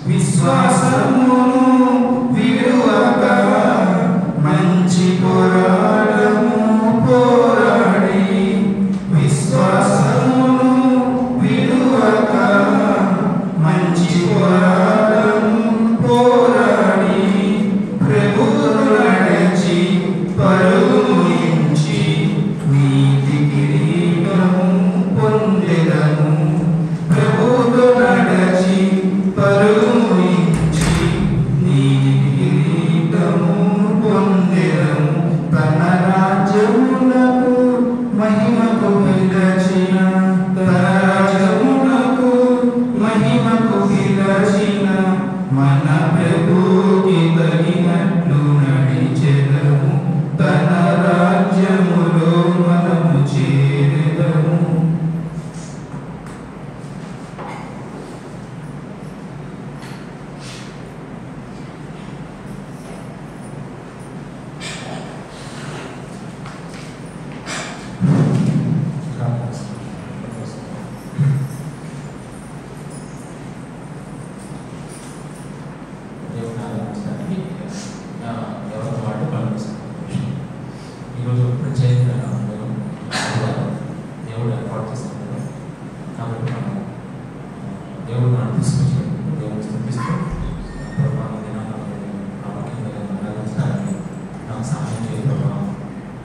విశ్వాసమును విడువక మంచి పోరాటము పోరాడి విశ్వాసమును విడువక మంచి పోరాటము పోరాడి ప్రభువును నడచి పరుగునించి నీతి కిరీటము పొందెదము ప్రభువును నడచి పరుగునించి నీతి కిరీటము పొందెదము తన రాజ్యమునకు మహిమకు పిలచిన తన రాజ్యమునకు మహిమకు పిలచిన మన ప్రభువుకి తగినట్లు నడిచెదము తన రాజ్యములో మనము చేరెదము. ఈరోజు ప్రత్యేకంగా దేవుడు ఏర్పాటు చేస్తున్నాడు కాబట్టి మనం దేవుడు మనం తీసుకొచ్చి దేవుడు స్థుతిస్తూ ప్రభావం దినాన్ని ప్రాముఖ్యంగా నాకు సహాయం చేయ ప్రభావం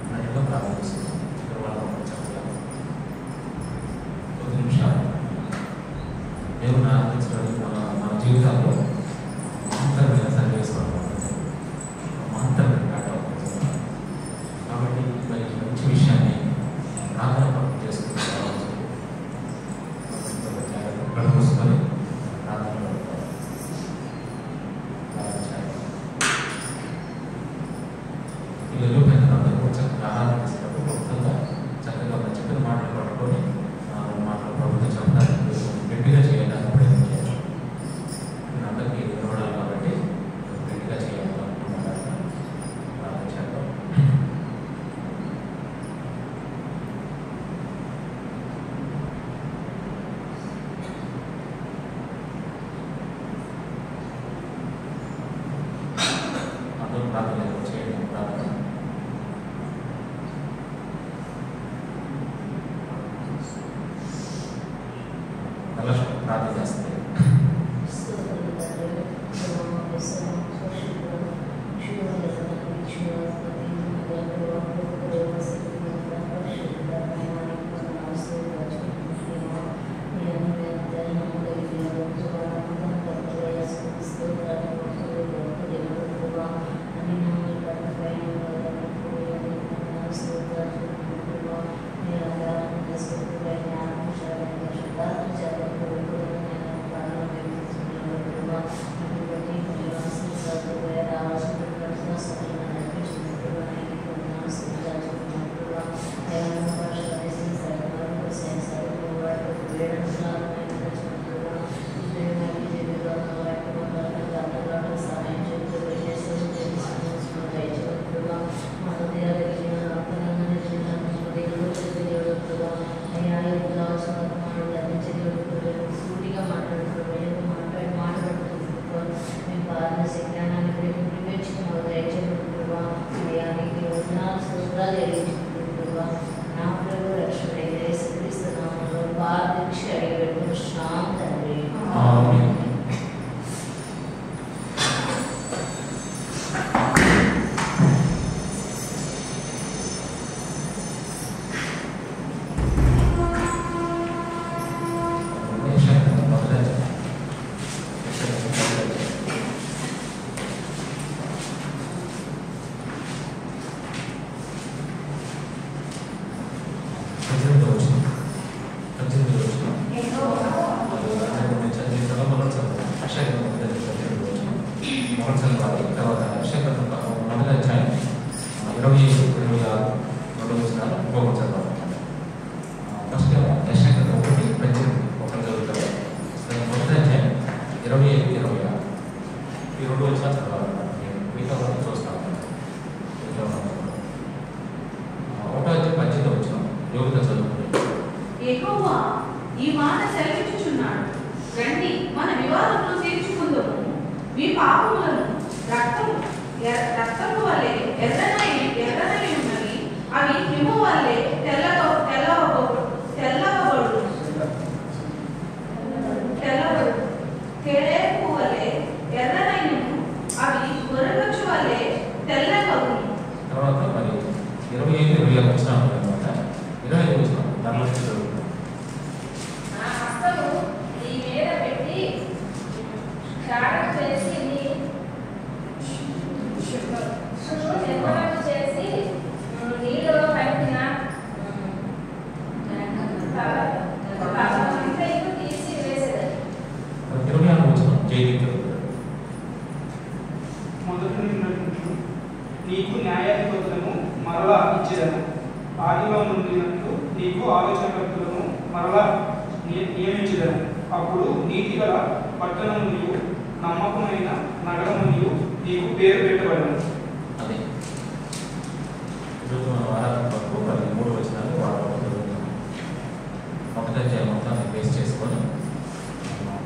అన్నట్టుగా ప్రారంభిస్తున్నాం. కొద్ది నిమిషాలు దేవుని ఆరాధించడానికి మన జీవితాల్లో మహత్తరమైన సన్నివేశాలు మహత్తరమైన కాబట్టి మరి మంచి విషయాన్ని ప్రార్థన పట్టు చేసుకుంటున్నాం. మూసుకొని ప్రార్థన పిల్లలు పెద్దలందరూ చక్కగా ఆరాధన చేసినప్పుడు మొత్తంగా చక్కగా ఉన్న చెప్పిన మాటలు పట్టుకొని మాటలు ప్రభుత్వం చెప్పడానికి గట్టిగా చేయడానికి ప్రయత్నం చేయాలి. నేను అందరికీ వినవడాలి కాబట్టి గట్టిగా చేయాలనుకుంటున్నాను. ప్రార్థన చేద్దాం. ప్రార్థన చేయండి. ప్రార్థన ప్రార్థన చేస్తే యెహోవా ఈ మాట సెలవిచ్చుచున్నాడు, రండి మన వివాదములు తీర్చుకుందుము. మీ పాపములను రక్తము వలె ఎర్రనై ఉన్నవి, అవి హిమ వలె తెల్లవబడు. కేడేపు వలె ఎర్రనైను, అవి గొర్రెబొచ్చు వలె తెల్లవగును. తర్వాత మరి 25 వచ్చినాం అనమాట. 25 వచ్చినాం ధరలక్ష్మి నా హస్తము నీ మీద పెట్టి క్షారం చేసి నీ నిర్మలం చేసి నీలో కలిపిన పాపమంతయు తీసి వేసేది. 26 వచ్చినాం జైలు. మొదటి నీకు న్యాయాధిపతులను మరలా ఇచ్చేదను, ఆదిలో నుండినట్లు నీకు ఆలోచనకర్తలను మరలా నియమించేదను. అప్పుడు నీతి గల పట్టణమునియు నమ్మకమైన నగరమునియు నీకు పేరు పెట్టబడను. అదే ఈరోజు మన వారాల వరకు మరి 3 వచనాలు వారాలు చదువుతున్నాం. మొదటి అధ్యాయం మొత్తాన్ని బేస్ చేసుకొని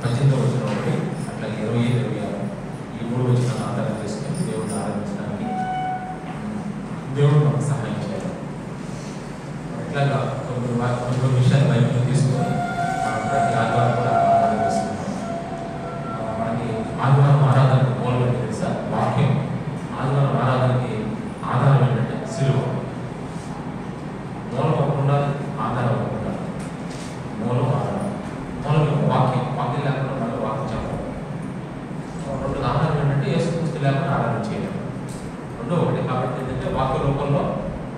18వ వచనం ఒకటి, అట్లా 25, 26 ఈ 3 వచనాలను ఆధారం చేసుకొని దేవుడిని ఆరాధించడానికి దేవుడు మనకు సహాయం చేయాలి. ఇట్లాగా కొన్ని విషయాలు బైబిల్ తీసుకొని మనం ప్రతి ఆదివారం కూడా ఆరాధన చేస్తున్నాం. మనకి ఆదివారం ఆరాధనకు మూలం ఏంటి తెలుసా? వాక్యం. ఆదివారం ఆరాధనకి ఆధారం ఏంటంటే సిలువ. మూలం అవ్వకుండా ఆధారం అవ్వకుండా మూలం ఆధారం. మూలం వాక్యం. వాక్యం లేకుండా మనం వాక్యం చెప్పడం. రెండు ఆధారం ఏంటంటే యేసుక్రీస్తు లేకుండా ఆరాధన చేయడం. రెండో ఒకటి. కాబట్టి ఏంటంటే వాక్య రూపంలో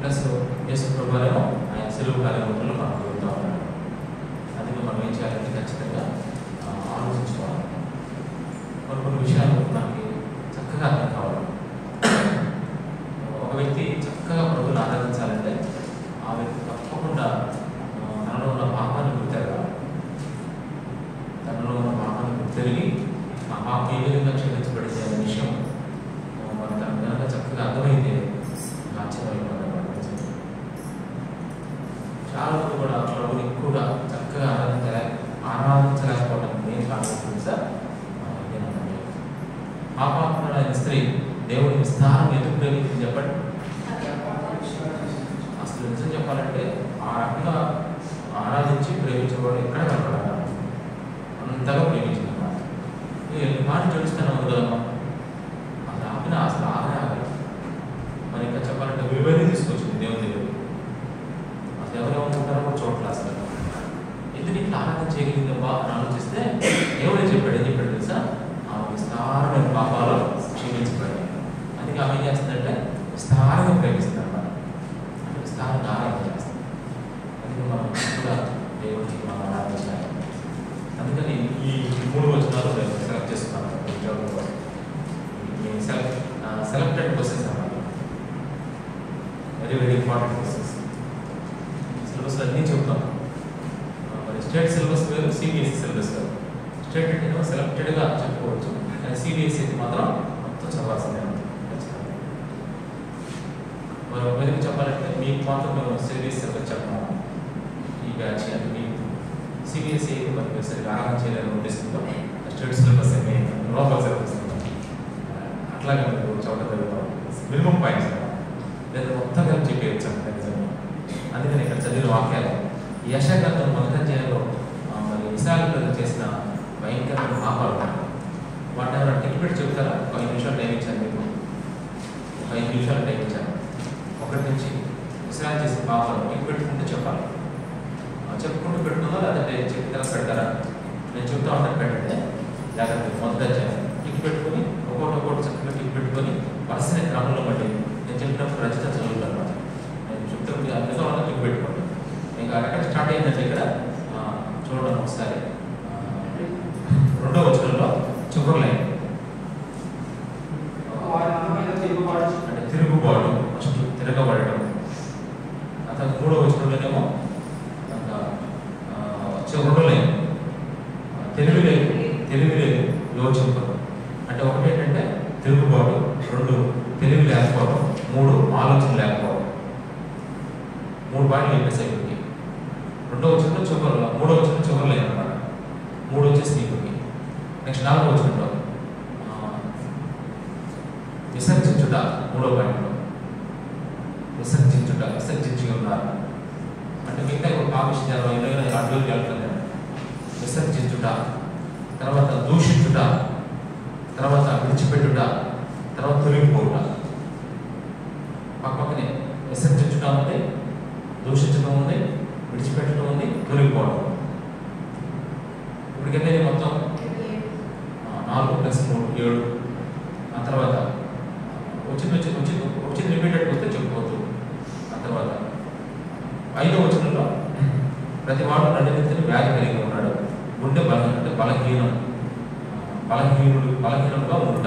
ప్లస్ యేసు ప్రభువును ఆయన సిలువ కార్య రూపంలో మనం జరుగుతూ ఉన్నాడు. అందుకే మనం ఏం చేయాలంటే ఖచ్చితంగా ఆలోచించుకోవాలి. కొన్ని విషయాలు మనకి చక్కగా అర్థం కావాలి. ఒక వ్యక్తి చక్కగా ప్రభువుని ఆరాధించాలంటే ఆ వ్యక్తి తప్పకుండా తనలో ఉన్న పాపాన్ని గుర్తెరగాలి. తనలో ఉన్న పాపాన్ని గుర్తెరిగి ఆ పాపం ఏ విధంగా క్షమించబడింది అనే విషయం మన తనకు కనుక చక్కగా అర్థమైతే ఆశ్చర్యపడమాట. చాలా మంది కూడా ప్రభుని ఎక్కువగా చక్కగా ఆరాధించలేకపోవడం నేను కారణం తెలుసా? పాపాత్ముడైన స్త్రీ దేవుని విస్తారం ఎందుకు ప్రేమించింది చెప్పండి? అసలు నిజం చెప్పాలంటే ఆ రకంగా ఆరాధించి ప్రేమించేవాడు ఎక్కడ కనపడాలి? అంతగా ప్రేమించింది అన్నమాట. ఎన్ని మాటలు తెలుస్తాను కదమ్మా, అది ఆపిన అసలు ఆగదు. మరి ఇంకా చెప్పాలంటే విలువైన తీసుకొచ్చింది దేవుని దగ్గర. అసలు ఎవరెవరు ఉంటారో కూడా చోట్ల అసలు ఎందుకు ఇట్లా ఆరాధన చేయగలిగిందమ్మా అని ఆలోచిస్తే దేవుడే చెప్పాడు. ఏం చెప్పాడు తెలుసా? ఆమె విస్తారమైన పాపాలు క్షమించబడి. అందుకే ఆమె ఏం చేస్తుందంటే విస్తారంగా ప్రేమిస్తుంది అన్నమాట. అంటే విస్తారంగా ఆరాధన చేస్తుంది. అందుకే మనం కూడా దేవుడికి మనం ఆరాధించాలి. అందుకని ఈ 3 వచనాలు నేను సెలెక్ట్ చేసుకున్నాను. సెలెక్టెడ్ క్వశ్చన్స్ అన్నమాట. Very very important questions. Syllabus అన్నీ చెప్తాం. మరి స్టేట్ సిలబస్ వేరు, సిబిఎస్ఈ సిలబస్ వేరు. స్టేట్ అంటే సెలెక్టెడ్గా చెప్పుకోవచ్చు, కానీ సిబిఎస్ఈ మాత్రం మొత్తం చదవాల్సిందే ఖచ్చితంగా. మరి ఒకరికి చెప్పాలంటే మీకు మాత్రం మేము సిబిఎస్ఈ సిలబస్ చెప్పాము. ఈ బ్యాచ్ అంటే మీకు సిబిఎస్ఈ మనకి సరిగ్గా ఆరాధన చేయాలని ఉద్దేశంతో స్టేట్ సిలబస్ ఏమి లోకల్ సిలబస్ అట్లాగే మీకు చదవడం జరుగుతాం. మినిమం పాయింట్స్ లేదా మొత్తం కలిపి చెప్పేయచ్చు ఎగ్జామ్. అందుకని ఇక్కడ చదివిన వాక్యాలు ఈ యెషయా మొదటి అధ్యాయంలో మరి ఇశ్రాయేలు చేసిన భయంకరమైన పాపాలు వాటిని ఎవరైనా టిక్ పెట్టి చెప్తారా? 5 నిమిషాలు టైం ఇచ్చాను మీకు. 5 నిమిషాలు టైం ఇచ్చాను. 1 నుంచి ఇశ్రాయేలు చేసిన పాపాలు టిక్ పెట్టుకుంటూ చెప్పాలి. చెప్పుకుంటూ పెట్టుకుందా లేదంటే చెప్తారా పెడతారా? నేను చెప్తా ఉంటాను పెట్టండి. లేకపోతే మొదటి అధ్యాయం టిక్ పెట్టుకుని ఒక్కొక్కటి చక్కగా టిక్ పెట్టుకొని వరుసనే క్రమంలో బట్టి నేను చెప్పినప్పుడు రచిత చదువుతాను అనమాట. నేను చెప్తే అర్థంగా ఉన్న టిక్ పెట్టుకోండి. ఇంకా ఎక్కడ స్టార్ట్ అయిందంటే ఇక్కడ చూడండి ఒకసారి. 2వ వచనంలో చివరి లైన్ అంటే తిరుగుబాటు, ఫస్ట్ తిరగబడటం. అతను 3వ వచనంలోనేమో చివరి లైన్ తెలివి లేదు యోచింపదు. అంటే ఒకటి ఏంటంటే తిరుగుబాటు, 2 తెలివి లేకపోవడం, 3 ఆలోచన లేకపోవడం. 3 పాయింట్లు చెప్పేసాయి ఇప్పటికి. 2వ వచనంలో చివరి, 3వ వచనం చివరి లైన్ అనమాట. 3 వచ్చేసి నీకు. నెక్స్ట్ 4వ వచనంలో 3వ పాయింట్లో విసర్జించి ఉన్నారు అంటే మిగతా పాపిస్తారు అడ్డుకి వెళ్తుంది. విసర్జించుట, తర్వాత దూషించుట, తర్వాత విడిచిపెట్టుట, తర్వాత తొలగిపోవుట. పక్కనే విసర్జించుట ఉంది, దూషించడం ఉంది, విడిచిపెట్టడం ఉంది, తొలగిపోవడం. ఇప్పటికైతే మొత్తం 4 + 3 7. ఆ తర్వాత వచ్చింది రిపీటెడ్ వస్తే చెప్పుకోవచ్చు. ఆ తర్వాత 5వ వచనంలో ప్రతి వాడు నడినెత్తిన వ్యాధి కలిగి ఉన్నాడు, గుండె బలహీనుడుగా ఉంట.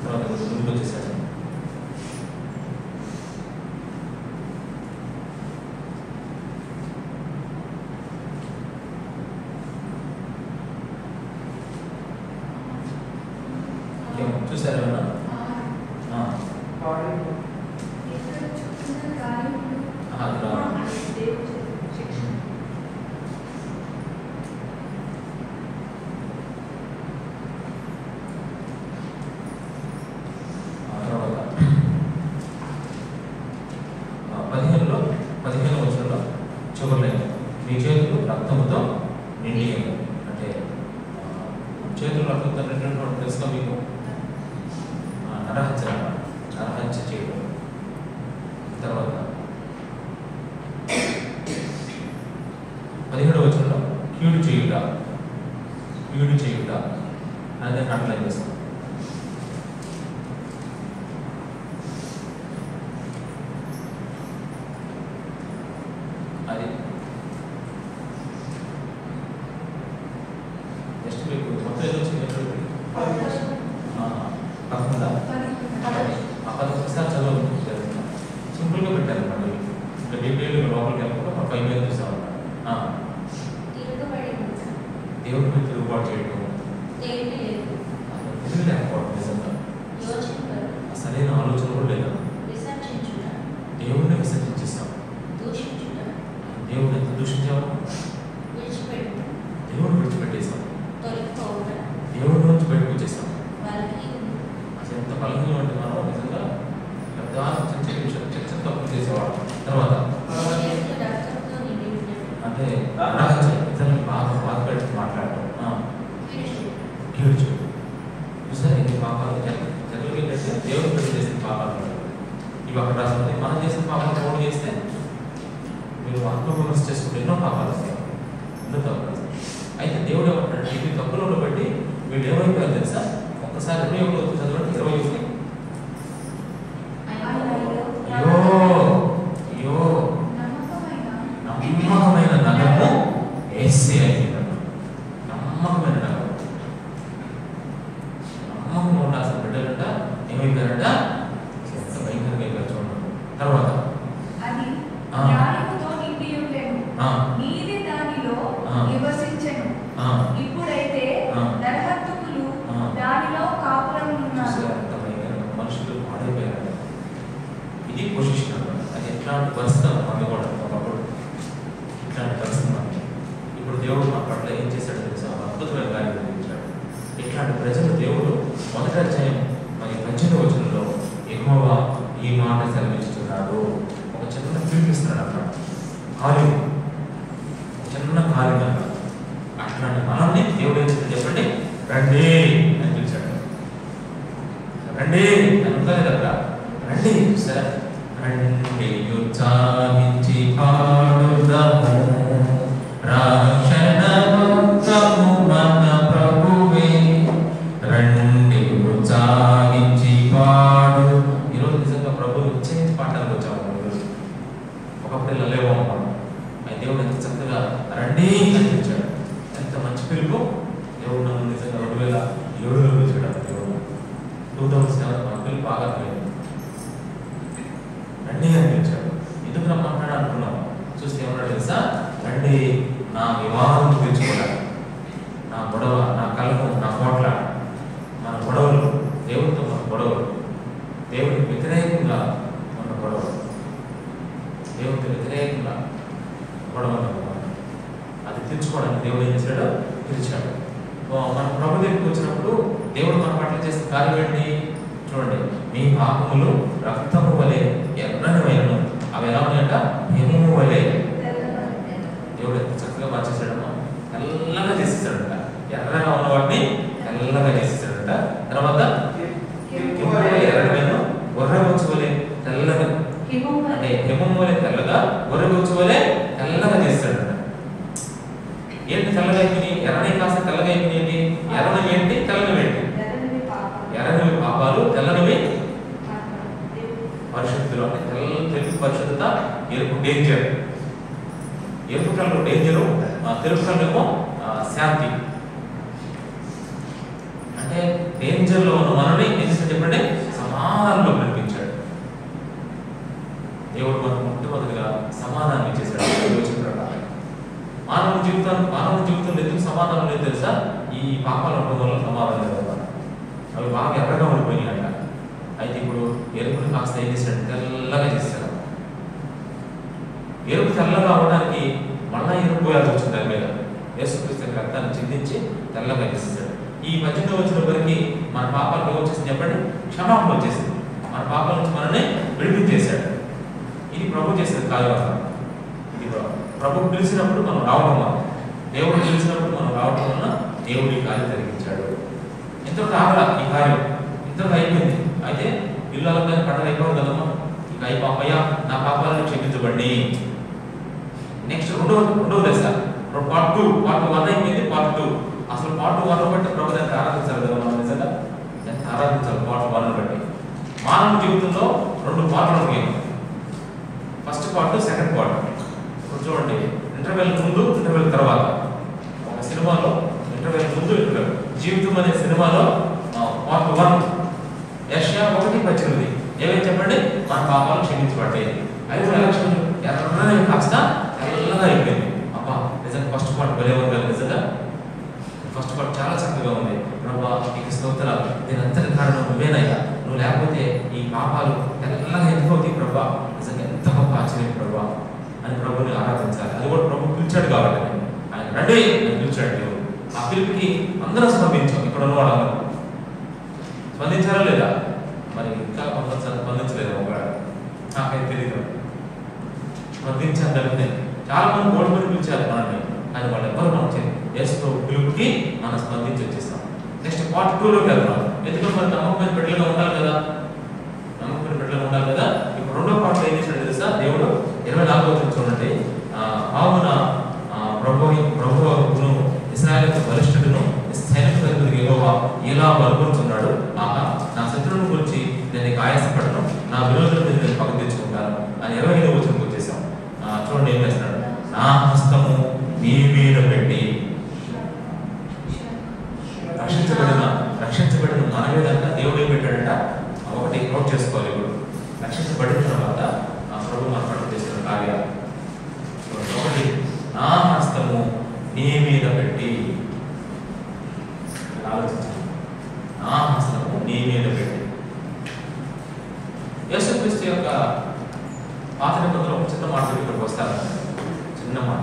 తర్వాత ముందుకు వచ్చేసాడు. చూసారా? పదిహేను వచనంలో చివరిలో మీ చేతులు రక్తముతో నిండి అంటే చేతులు రక్తంతో నిండినటువంటి తెలుసుగా మీకు నరహత్య చేయడం. తర్వాత 17వ వచనంలో కీడు చేయుట అదే అండర్లైన్ చేస్తాం. అది నెక్స్ట్ మీకు మొత్తం ఏదో వచ్చింది. 11 చదువు సింపుల్గా పెట్టారు అన్నమాట. ఇంకా డీటెయిల్ లోపలికి వెళ్ళకుండా 5 మీద చూసాం. దేవుడి మీద తిరుగుబాటు చేయడం సరైన ఆలోచన కూడా లేదా? దేవుడిని విసర్జించేస్తాం. దేవుడిని ఎంత దూషించాము? దేవుడిని విడిచిపెట్టేస్తాం. దేవుడి నుంచి బయటకు వచ్చేస్తాం. అసలు ఎంత బలహీనం అంటే మనం నిజంగా చర్చ తప్పు చేసేవాడు. తర్వాత అంటే ఇతరులను బాగా బాధపెట్టి మాట్లాడటం, కీడ్చు. చూసారు ఎన్ని పాపాలు జరుగులు ఏంటంటే దేవుడు పెట్టి చేసిన పాపాలు ఇవి అక్కడ రాస్తుంది. మనం చేసిన పాపాలు ఫోన్ చేస్తే మీరు ఆత్మవిమర్శ చేసుకుంటే ఎన్నో పాపాలు వస్తాయి, ఎన్నో తప్పులు. అయితే దేవుడు ఏమంటాడు, ఇవి తప్పులను బట్టి వీళ్ళు ఏమైపోయారు తెలుసా? ఒక్కసారి 21 చదవండి. 21 నమ్మకమైన నగరము యేసే అయిపోయిందన్న. నమ్మకమైన నగరం, నమ్మకంగా ఉండాల్సిన బిడ్డలంట ఏమైపోయారంట? ఎంత భయంకరంగా అయిపోయారు చూడండి. తర్వాత ఇప్పుడైతే నరహంతకులు దానిలో కాపురం ఉన్నారు. మనుషులు పాడైపోయారు. ఇది పొజిషన్ అన్నమాట. అది ఎట్లాంటి పరిస్థితి మనకి కూడా ఒకప్పుడు ఇట్లాంటి పరిస్థితి మనకి. ఇప్పుడు దేవుడు మన పట్ల ఏం చేశాడు తెలుసా? అద్భుతమైన కార్యం జరిగించాడు. ఇట్లాంటి ప్రజలు దేవుడు 1వ అధ్యాయం 18వ వచనంలో యెహోవా ఈ మాట సెలవిస్తున్నాడు. ఒక చిన్న పిలిపిస్తున్నాడు అన్నమాట. కాలు చిన్న కాలు అన్నమాట. అట్లాంటి మనల్ని దేవుడు ఏం చేస్తాడు చెప్పండి? రండి అని పిలిచాడు. రండి అని ఉంటుంది కదా, రండి. సరే రండి ఉత్సాహించి పాడుదము, రక్షణ భక్తము మన ప్రభువే. రండి ఉత్సాహించి పాడు. ఈరోజు నిజంగా ప్రభు ఉత్సాహించి పాడడానికి వచ్చాము. ఒకప్పుడు ఇలా లేవు అన్నమాట. అయితే దేవుడు ఎంత చక్కగా రండి అని పిలిచాడు. ఎంత మంచి పిలుపు. దేవుడు నన్ను నిజంగా 2007లో పిలిచాడు. దేవుడు 2007 మన పిలుపు బాగా లేదు. రండి అని పిలిచాడు. ఎందుకు రమ్మంటాడు అనుకున్నాం. చూస్తే ఏమన్నాడు తెలుసా? రండి నా వివాహం పిలుచుకోవాలి. నా గొడవ, నా కలము, నా కోట్ల, మన గొడవలు, దేవుడితో మన గొడవలు, దేవుడికి వ్యతిరేకంగా మన గొడవలు, దేవుడికి వ్యతిరేకంగా గొడవలు, అది తీర్చుకోవడానికి దేవుడు ఏం చేశాడు? పిలిచాడు. మన ప్రభు దగ్గరికి వచ్చినప్పుడు దేవుడు మన పట్ల చేసిన కార్యం ఏంటి చూడండి, మీ పాపములు రక్తము వలె ఎర్రనివైనను, అవి ఎలా ఉన్నాయంట, హిమము వలె. దేవుడు ఎంత చక్కగా మార్చేసాడమ్మా, తెల్లగా చేసేసాడంట. ఎర్రగా ఉన్న వాటిని తెల్లగా చేసేసాడంట. తర్వాత ఎర్రగా గొర్రెబొచ్చు వలె తెల్లగా, అంటే హిమము వలె తెల్లగా, గొర్రెబొచ్చు వలె తెల్లగా చేస్తాడంట. ఏంటి తెల్లగా అయిపోయినాయి? ఎర్రని కాస్త తెల్లగా అయిపోయినాయి. ఎర్రని ఏంటి, తెల్లనివి ఏంటి? ఎర్రనివి పాపాలు, తెల్లనివి పరిశుద్ధులు. అంటే తెలుగు పరిశుద్ధత, ఎరుపు డేంజర్. ఎరుపు కలర్ డేంజరు, తెలుగు కలర్ ఏమో శాంతి. అంటే డేంజర్ లో ఉన్న మనల్ని ఏం చేసి చెప్పండి, సమాధానంలో నడిపించాడు దేవుడు. మనకు మొట్టమొదటిగా సమాధానం ఇచ్చేసాడు. మానవ జీవితంలో ఎందుకు సమాధానం లేదు తెలుసా? ఈ పాపాలు ఉండడం వల్ల సమాధానం లేదు. అవి బాగా ఎర్రగా ఉండిపోయినాయి అంట. అయితే ఇప్పుడు ఎరుపుని కాస్త ఏం చేశాడు, తెల్లగా చేశాడు. ఎరుపు తెల్లగా అవడానికి మళ్ళా ఎరుపు పోయాల్సి వచ్చింది. దాని మీద యేసుక్రీస్తు రక్తాన్ని చిందించి తెల్లగా చేసేసాడు. ఈ 18వ వచనం వరకు మన పాపాలకు ఏమొచ్చేసింది చెప్పండి, క్షమాపణ వచ్చేసింది. మన పాపాల నుంచి మనల్ని విడిపించేశాడు. ఇది ప్రభు చేసేది కార్యం. ఇది ప్రభు పిలిచినప్పుడు మనం రావడం వల్ల, దేవుడు పిలిచినప్పుడు మనం రావడం వల్ల దేవుడు ఈ కార్యం జరిగించాడు. ఇంతకు ఆగల ఈ కార్యం, ఇంతకు అయిపోయింది. అయితే పిల్లలకి పండుగ అయిపోవడం కదమ్మా, ఇక అయిపోయా నా పాపాలను క్షమించబడి. నెక్స్ట్ రెండవ దశ, పార్ట్ 1 అయిపోయింది. పార్ట్ 2 అసలు పార్ట్ 1 బట్టి ప్రభు ఎంత ఆరాధించాలి కదా మనం, నిజంగా ఎంత ఆరాధించాలి పార్ట్ 1 బట్టి. మానవ జీవితంలో 2 పార్ట్లు ఉన్నాయి. First part, second part. ఇప్పుడు చూడండి, ఇంటర్వెల్ ముందు, ఇంటర్వెల్ తర్వాత. ఒక సినిమాలో ఇంటర్వెల్ ముందు, ఇంటర్వెల్. జీవితం అనే సినిమాలో పార్ట్ 1 యెషయా 1:18 ఏమేమి చెప్పండి, మన పాపాలు క్షమించబడ్డాయి. 5 ఎలక్షన్లు ఎర్రని కాస్త తెల్లగా అయిపోయింది. అబ్బా నిజంగా ఫస్ట్ పార్ట్ భలే ఉంది కదా. నిజంగా ఫస్ట్ పార్ట్ చాలా చక్కగా ఉంది. ప్రభా నీకు స్తోత్రాలు, నేను అంతటి కారణం నువ్వేనయ్యా, నువ్వు లేకపోతే ఈ పాపాలు తెల్లగా ఎందుకవుతాయి ప్రభా. నిజంగా ఎంత గొప్ప ఆశ్చర్యం ప్రభా అని ప్రభుని ఆరాధించాలి. అది కూడా ప్రభు పిలిచాడు కాబట్టి ఆయన రండి అని పిలిచాడు దేవుడు. ఆ పిలుపుకి అందరూ స్పందించాం. ఇక్కడ ఉన్న వాళ్ళందరూ స్పందించారా లేదా? మరి ఇంకా స్పందించలేదు. ఒక నాకైతే తెలియదు. స్పందించాను తప్పితే చాలా మంది ఓడిపోయి పిలిచారు మనల్ని, కానీ వాళ్ళు ఎవరు మనం యేసు పిలుపుకి మనం స్పందించి వచ్చేస్తాం. నెక్స్ట్ పార్ట్ 2లోకి వెళ్తున్నాం. ఎందుకంటే మరి నమ్మకమైన బిడ్డలుగా ఉండాలి కదా, నమ్మకమైన బిడ్డలుగా ఉండాలి కదా. ఇప్పుడు రెండో పార్ట్ ఏం చేశాడు తెలుసా దేవుడు? 24వ వచనం చూడండి. కావున ప్రభువును ఇశ్రాయేలు బలిష్ఠుడును సైనికులకు యెహోవా ఇలా బలపరుచున్నాడు. ఆహా నా శత్రువుల గురించి నేను ఆయాసపడను, నా విరోధుల మీద నేను పగ తెచ్చుకుంటాను అని 25వ వచనంకి వచ్చేసాం. చూడండి ఏం చేస్తున్నాడు, నా హస్తము నీ మీద పెట్టి. రక్షించబడిన మన మీద దేవుడు ఏం పెట్టాడంట, ఒకటి నోట్ చేసుకోవాలి. ఇప్పుడు రక్షించబడిన తర్వాత ప్రభు మన పట్ల చేస్తున్న కార్యాలు. ఒకటి, నా హస్తము నీ మీద పెట్టి. ఆలోచించాలి, నా హస్తము నీ మీద పెట్టి. యేసుక్రీస్తు యొక్క పాత నిబంధనలో ఒక చిన్న మాట ఇక్కడికి వస్తారు. చిన్న మాట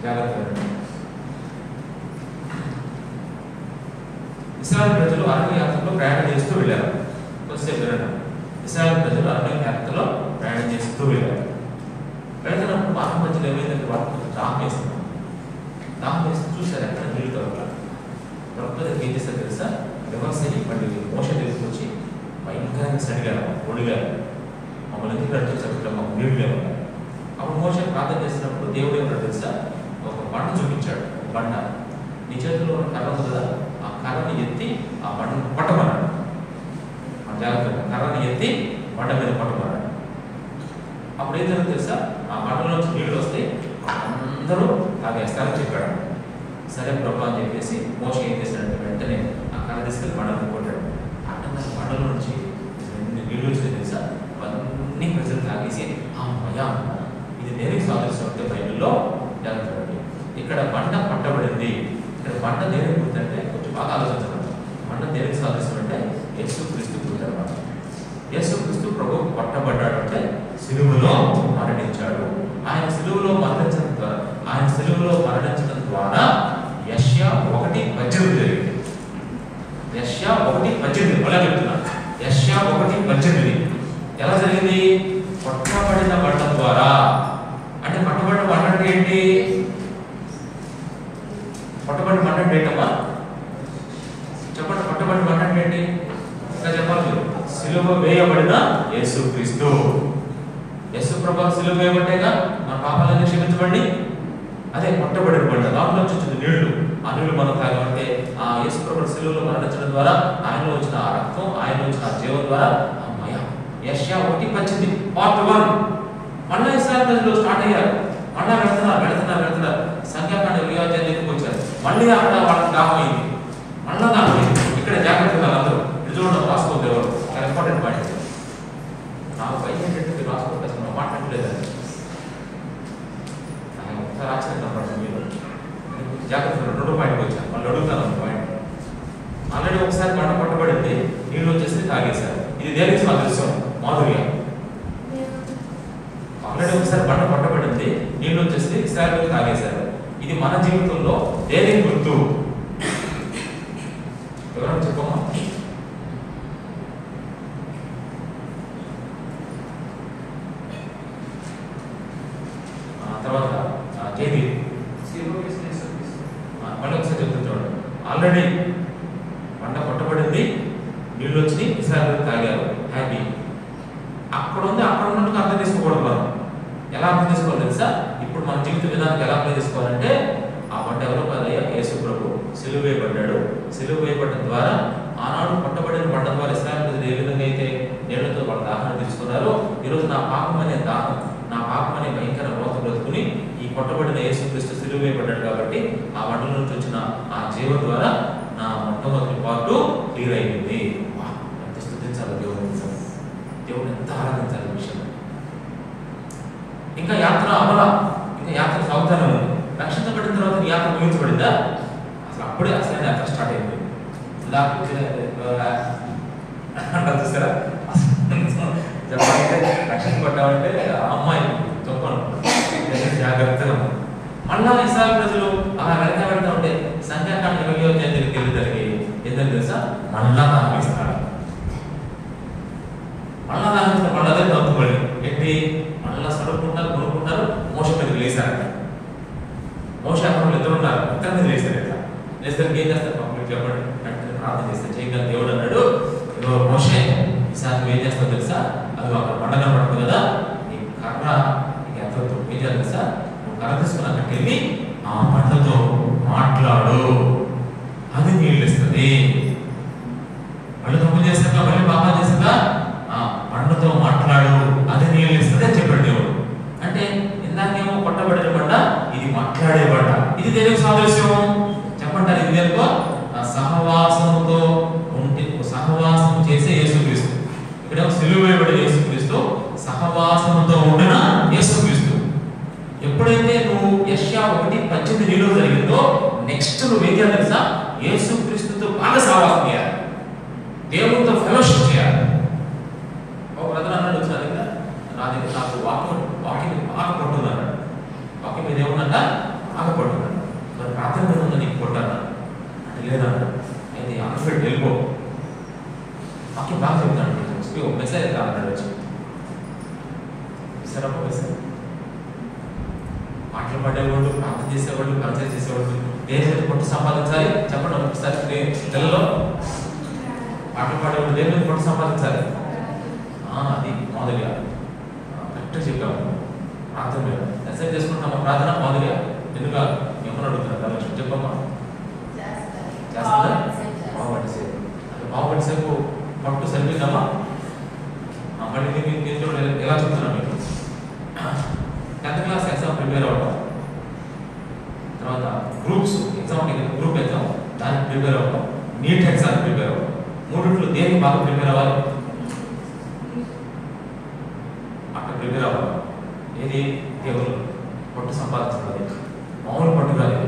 జాగ్రత్త. ఇశ్రాయేలు ప్రజలు అరణ్య యాత్రలో ప్రయాణం చేస్తూ వెళ్ళారు. కొద్దిసేపు వినండి. ఇశ్రాయేలు ప్రజలు అరణ్య యాత్రలో ప్రయాణం చేస్తూ వెళ్ళారు. వెళ్తున్నప్పుడు మార్గ మధ్యలో ఏమైందంటే వాళ్ళకి కొంచెం దాహం వేస్తుంది. దాహం వేస్తూ చూశారు ఎక్కడ నీళ్ళు దొరకలేదు. దొరకలేదు ఏం చేస్తారు తెలుసా, రివర్స్ అయ్యి మళ్ళీ మోషన్ తీసుకొచ్చి భయంకరంగా సడిగారు, ఒడిగారు. మమ్మల్ని ఎందుకు నడిపించారు, మాకు నీళ్ళు లేవు. అప్పుడు మోషన్ ప్రార్థన చేసినప్పుడు దేవుడు ఏమన్నా తెలుసా, ఒక బండ చూపించాడు. బండ నీ చేతిలో ఉన్న కర్ర ఉంది కదా, ఆ కర్రని ఎత్తి ఆ బండను పట్టమన్నాడు. జాగ్రత్తగా కర్రని ఎత్తి బండ మీద పట్టమన్నాడు. అప్పుడు ఏం జరుగుతుంది తెలుసా, ఆ బండలోంచి నీళ్ళు వస్తే అందరూ తాగేస్తారని చెప్పాడు. సరే ప్రభు అని చెప్పేసి మోష ఏం చేశాడంటే వెంటనే ఆ కర్ర తీసుకెళ్ళి బండను కొట్టాడు. అంటే బండలో నుంచి నీళ్ళు వచ్చింది తెలుసా, అవన్నీ ప్రజలు తాగేసి అమ్మయ్యా ఇది దేనికి సాధిస్తుంటే బైబిల్లో జాగ్రత్త. ఇక్కడ బండ పట్టబడింది. ఇక్కడ బండ దేనికి గుర్తుంటే కొంచెం బాగా ఆలోచించడం. బండ దేనికి సాధిస్తుంటే యేసుక్రీస్తు గుర్తనమాట. యేసుక్రీస్తు ప్రభు పట్టబడ్డాడు అంటే సిలువలో మరణించాడు. ఆయన సిలువలో మరణించడం ద్వారా యెషయా 1:18 ఎలా జరిగింది? పట్టబడిన బండ ద్వారా. అంటే పట్టబడిన బండ అంటే ఏంటి? పట్టబడిన బండ అంటే ఏంటమ్మా చెప్పండి. పట్టబడిన బండ అంటే ఏంటి? ఇంకా చెప్పాలి మీరు. సిలువ వేయబడిన యేసుక్రీస్తు. యేసు ప్రభు సిలువ వేయబట్టేగా మన పాపాలన్నీ క్షమించబడి అదే పట్టబడిన బండ. దాంట్లో వచ్చింది నీళ్లు. ఆ నీళ్లు మనం తాగామంటే ఆ యేసు ప్రభు సిలువలో మరణించడం ద్వారా ఆయనలో వచ్చిన ఆ రక్తం, ఆయనలో వచ్చిన ఆ జీవం ద్వారా అమ్మయ్య. యెషయా 1:18 పార్ట్ 1. మళ్ళీ ఇశ్రాయేలు ప్రజలు స్టార్ట్ అయ్యారు. మళ్ళీ వెళుతున్నారు. సంఖ్యాకాండ 20వ అధ్యాయానికి వచ్చారు. మళ్ళీ అక్కడ వాళ్ళకి దాహం అయింది. మళ్ళీ దాహం అయింది. ఇక్కడ జాగ్రత్తగా అందరూ నిజంగా రాసుకోవద్దు. ఎవరు చాలా ఇంపార్టెంట్ పాయింట్. నాకు భయం ఏంటంటే మీరు రాసుకోవచ్చు మాట్లాడలేదండి. ఒకసారి ఆశ్చర్యంగా పడుతుంది. మీరు జాగ్రత్తగా 2 పాయింట్కి వచ్చాను. మళ్ళీ అడుగుతాను పాయింట్. ఆల్రెడీ ఒకసారి బండ పట్టబడింది, నీళ్ళు వచ్చేసి తాగేశారు. ఇది దేనికి సాదృశ్యం? మాధుర్య. ఆల్రెడీ ఒకసారి బండ పట్టబడింది, నీళ్ళు వచ్చేసి ఇశ్రాయేలు తాగేశారు. ఇది మన జీవితంలో దేనికి గుర్తు? ఎవరైనా చెప్పమ్మా. తర్వాత జేబీ మళ్ళీ ఒకసారి చెప్తాను చూడండి. ఆల్రెడీ బండ పట్టబడింది, నీళ్ళు వచ్చి ఇశ్రాయేలు తాగారు, హ్యాపీ. అక్కడ ఉన్నట్టుగా అర్థం చేసుకోకూడదు. మనం ఎలా అర్థం చేసుకోవాలి తెలుసా? ఇప్పుడు మన జీవిత విధానానికి ఎలా అర్థం చేసుకోవాలంటే ఆ బండ ఎవరో కాదయ్యా, యేసు ప్రభు సిలువ వేయబడ్డాడు. సిలువ వేయబడడం ద్వారా ఆనాడు పట్టబడిన బండ ద్వారా ఇశ్రాయేలు ప్రజలు ఏ విధంగా అయితే నీళ్లతో వాళ్ళ దాహాన్ని తీసుకున్నారో, ఈరోజు నా పాపం అనే దాహం, నా పాపం అనే భయంకర రోత బ్రతుకుని ఈ పట్టబడిన యేసుక్రీస్తు సిలువ వేయబడ్డాడు కాబట్టి ఆ బండల నుంచి వచ్చిన ఆ జీవం ద్వారా నా మొట్టమొదటి పార్ట్ క్లియర్ అయిపోయింది. ఎంత స్తుతించాలి దేవుడు ఎంత ఆరాధించాలి విషయం. ఇంకా యాత్ర అమల, ఇంకా యాత్ర సాగుతానే ఉంది. రక్షించబడిన తర్వాత యాత్ర ముగించబడిందా? అసలు అప్పుడే అసలు యాత్ర స్టార్ట్ అయిపోయింది. అంటారు చూసారా? చెప్పాలంటే రక్షించబడ్డామంటే అమ్మాయి చెప్పను జాగ్రత్తగా. మళ్ళా ఇశ్రాయేలు ప్రజలు అలా వెళ్తా ఉంటే సంఖ్యాకాండ 20వ అధ్యాయానికి వెళ్ళేసరికి ఏంటంటే తెలుసా? మళ్ళా దాహమిస్తాడు. మళ్ళా దాహమిస్తారు. మళ్ళీ అదే తప్పుకోండి ఏంటి? మళ్ళా కొనుక్కుంటారు. మోష మీదకి లేసారు. మోష అక్కడ ఇద్దరు ఉన్నారు, ఇద్దరి మీద లేసారు. ఇట్లా లేసరికి ఏం చేస్తారు? కంప్లీట్ చెప్పండి అంటే ప్రార్థన చేస్తే చేయగల దేవుడు అన్నాడు, ఏదో మోషే ఈసారి నువ్వు ఏం చేస్తావు తెలుసా? అది అక్కడ పండగ పడుతుంది కదా, నీ కర్ర నీకు ఎంత ఏం చేయాలి తెలుసా? నువ్వు కర్ర తీసుకుని అక్కడికి వెళ్ళి ఆ పంటతో మాట్లాడు, అది నీళ్ళు ఇస్తుంది. మళ్ళీ తప్పు చేశాక మళ్ళీ పాపా చేశాక పండుతో మాట్లాడు, అది నీళ్ళు ఇస్తుంది అని చెప్పాడు దేవుడు. అంటే ఇందాకేమో కొట్టబడిన బండ, ఇది మాట్లాడే బండ. ఇది దేనికి సాదృశ్యం చెప్పంటారు? ఇది దేనికో? సహవాసముతో ఉంటే సహవాసం చేసే యేసుక్రీస్తు. ఇక్కడేమో సిలువ వేయబడిన యేసుక్రీస్తు, సహవాసముతో ఉండిన యేసుక్రీస్తు. ఎప్పుడైతే నువ్వు యెషయా 1:18 నీలో జరిగిందో నెక్స్ట్ నువ్వేం చేయాలి తెలుసా? యేసుక్రీస్తుతో బాగా సహవాసం చేయాలి, దేవునితో ఫెలోషిప్ చేయాలి. ఒక బ్రదర్ అన్నాడు వచ్చిన నా దగ్గర నాకు వాకింగ్ బాగా పడుతుంది అన్నాడు. వాకింగ్ మీద ఏముందంట? బాగా పడుతున్నాడు. మరి ప్రార్థన మీద ఉందా నీకు కొట్టాను అంటే లేదన్నాడు. అయితే అనుపెట్టి వెళ్ళిపో, వాకింగ్ బాగా చెప్తాను, ఒక మెసేజ్ కాదన్నాడు. వచ్చి సరే మెసేజ్ పాటలు పడేవాళ్ళు, ప్రార్థన చేసేవాళ్ళు, పరిచయం చేసేవాళ్ళు దేని మీద కొట్టు సంపాదించాలి చెప్పండి ఒకసారి. పిల్లలు పాటలు పాడేవాళ్ళు దేని మీద కొట్టు సంపాదించాలి? అది మొదలుగా కరెక్ట్గా చెప్పాము. ప్రార్థన మీద మెసేజ్ చేసుకుంటున్నామా? ప్రార్థన మొదలుగా ఎందుకు ఏమని అడుగుతున్నా లక్ష్మి చెప్పమ్మా? చేస్తుందా? బాగుపడి సేపు అంటే బాగుపడి సేపు పట్టు సరిపోయిందమ్మా. మళ్ళీ దీంట్లో ఎలా చెప్తున్నా మీకు? 10th క్లాస్ ఎగ్జామ్ ప్రిపేర్ అవ్వడం, తర్వాత గ్రూప్స్ ఎగ్జామ్, గ్రూప్ ఎగ్జామ్ దానికి ప్రిపేర్ అవ్వడం, నీట్ ఎగ్జామ్ ప్రిపేర్ అవ్వడం. మూడింట్లో దేనికి బాగా ప్రిపేర్ అవ్వాలి? అక్కడ ప్రిపేర్ అవ్వాలి. ఏది? దేవుడు పట్టు సంపాదించుకోవాలి. మామూలు పట్టు కాదు.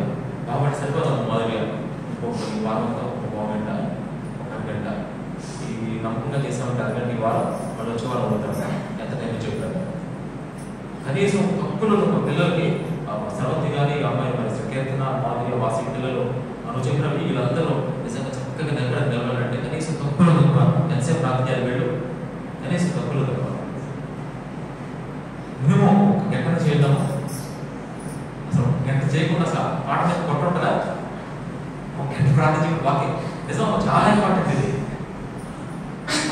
కాబట్టి సరిపోతాము మొదలుగా ఈ వారం ఒక బాగుంట, ఒక గంట ఇది నమ్మకంగా చేసామంటే అరగంట ఈ వారం, వాళ్ళు వచ్చే వారం ఉంటారు. ఎంత టైం చెప్పారు? కనీసం తక్కువలో పిల్లలకి సరవతి కానీ అమ్మాయి మరి కీర్తన, మాదిరి, వాసి పిల్లలు మనం చెప్పినప్పుడు వీళ్ళందరూ నిజంగా చక్కగా నిలబడాలంటే కనీసం తక్కువలో ఎంతసేపు ప్రార్థన చేయాలి? వీళ్ళు కనీసం తప్పులు తప్ప మినిమం గంట చేద్దాము. అసలు గంట చేయకుండా పాట మీద కొట్టుంటారా? ఒక గంట ప్రార్థించి వాక్యం నిజం చాలా ఇంపార్టెంట్ ఇది.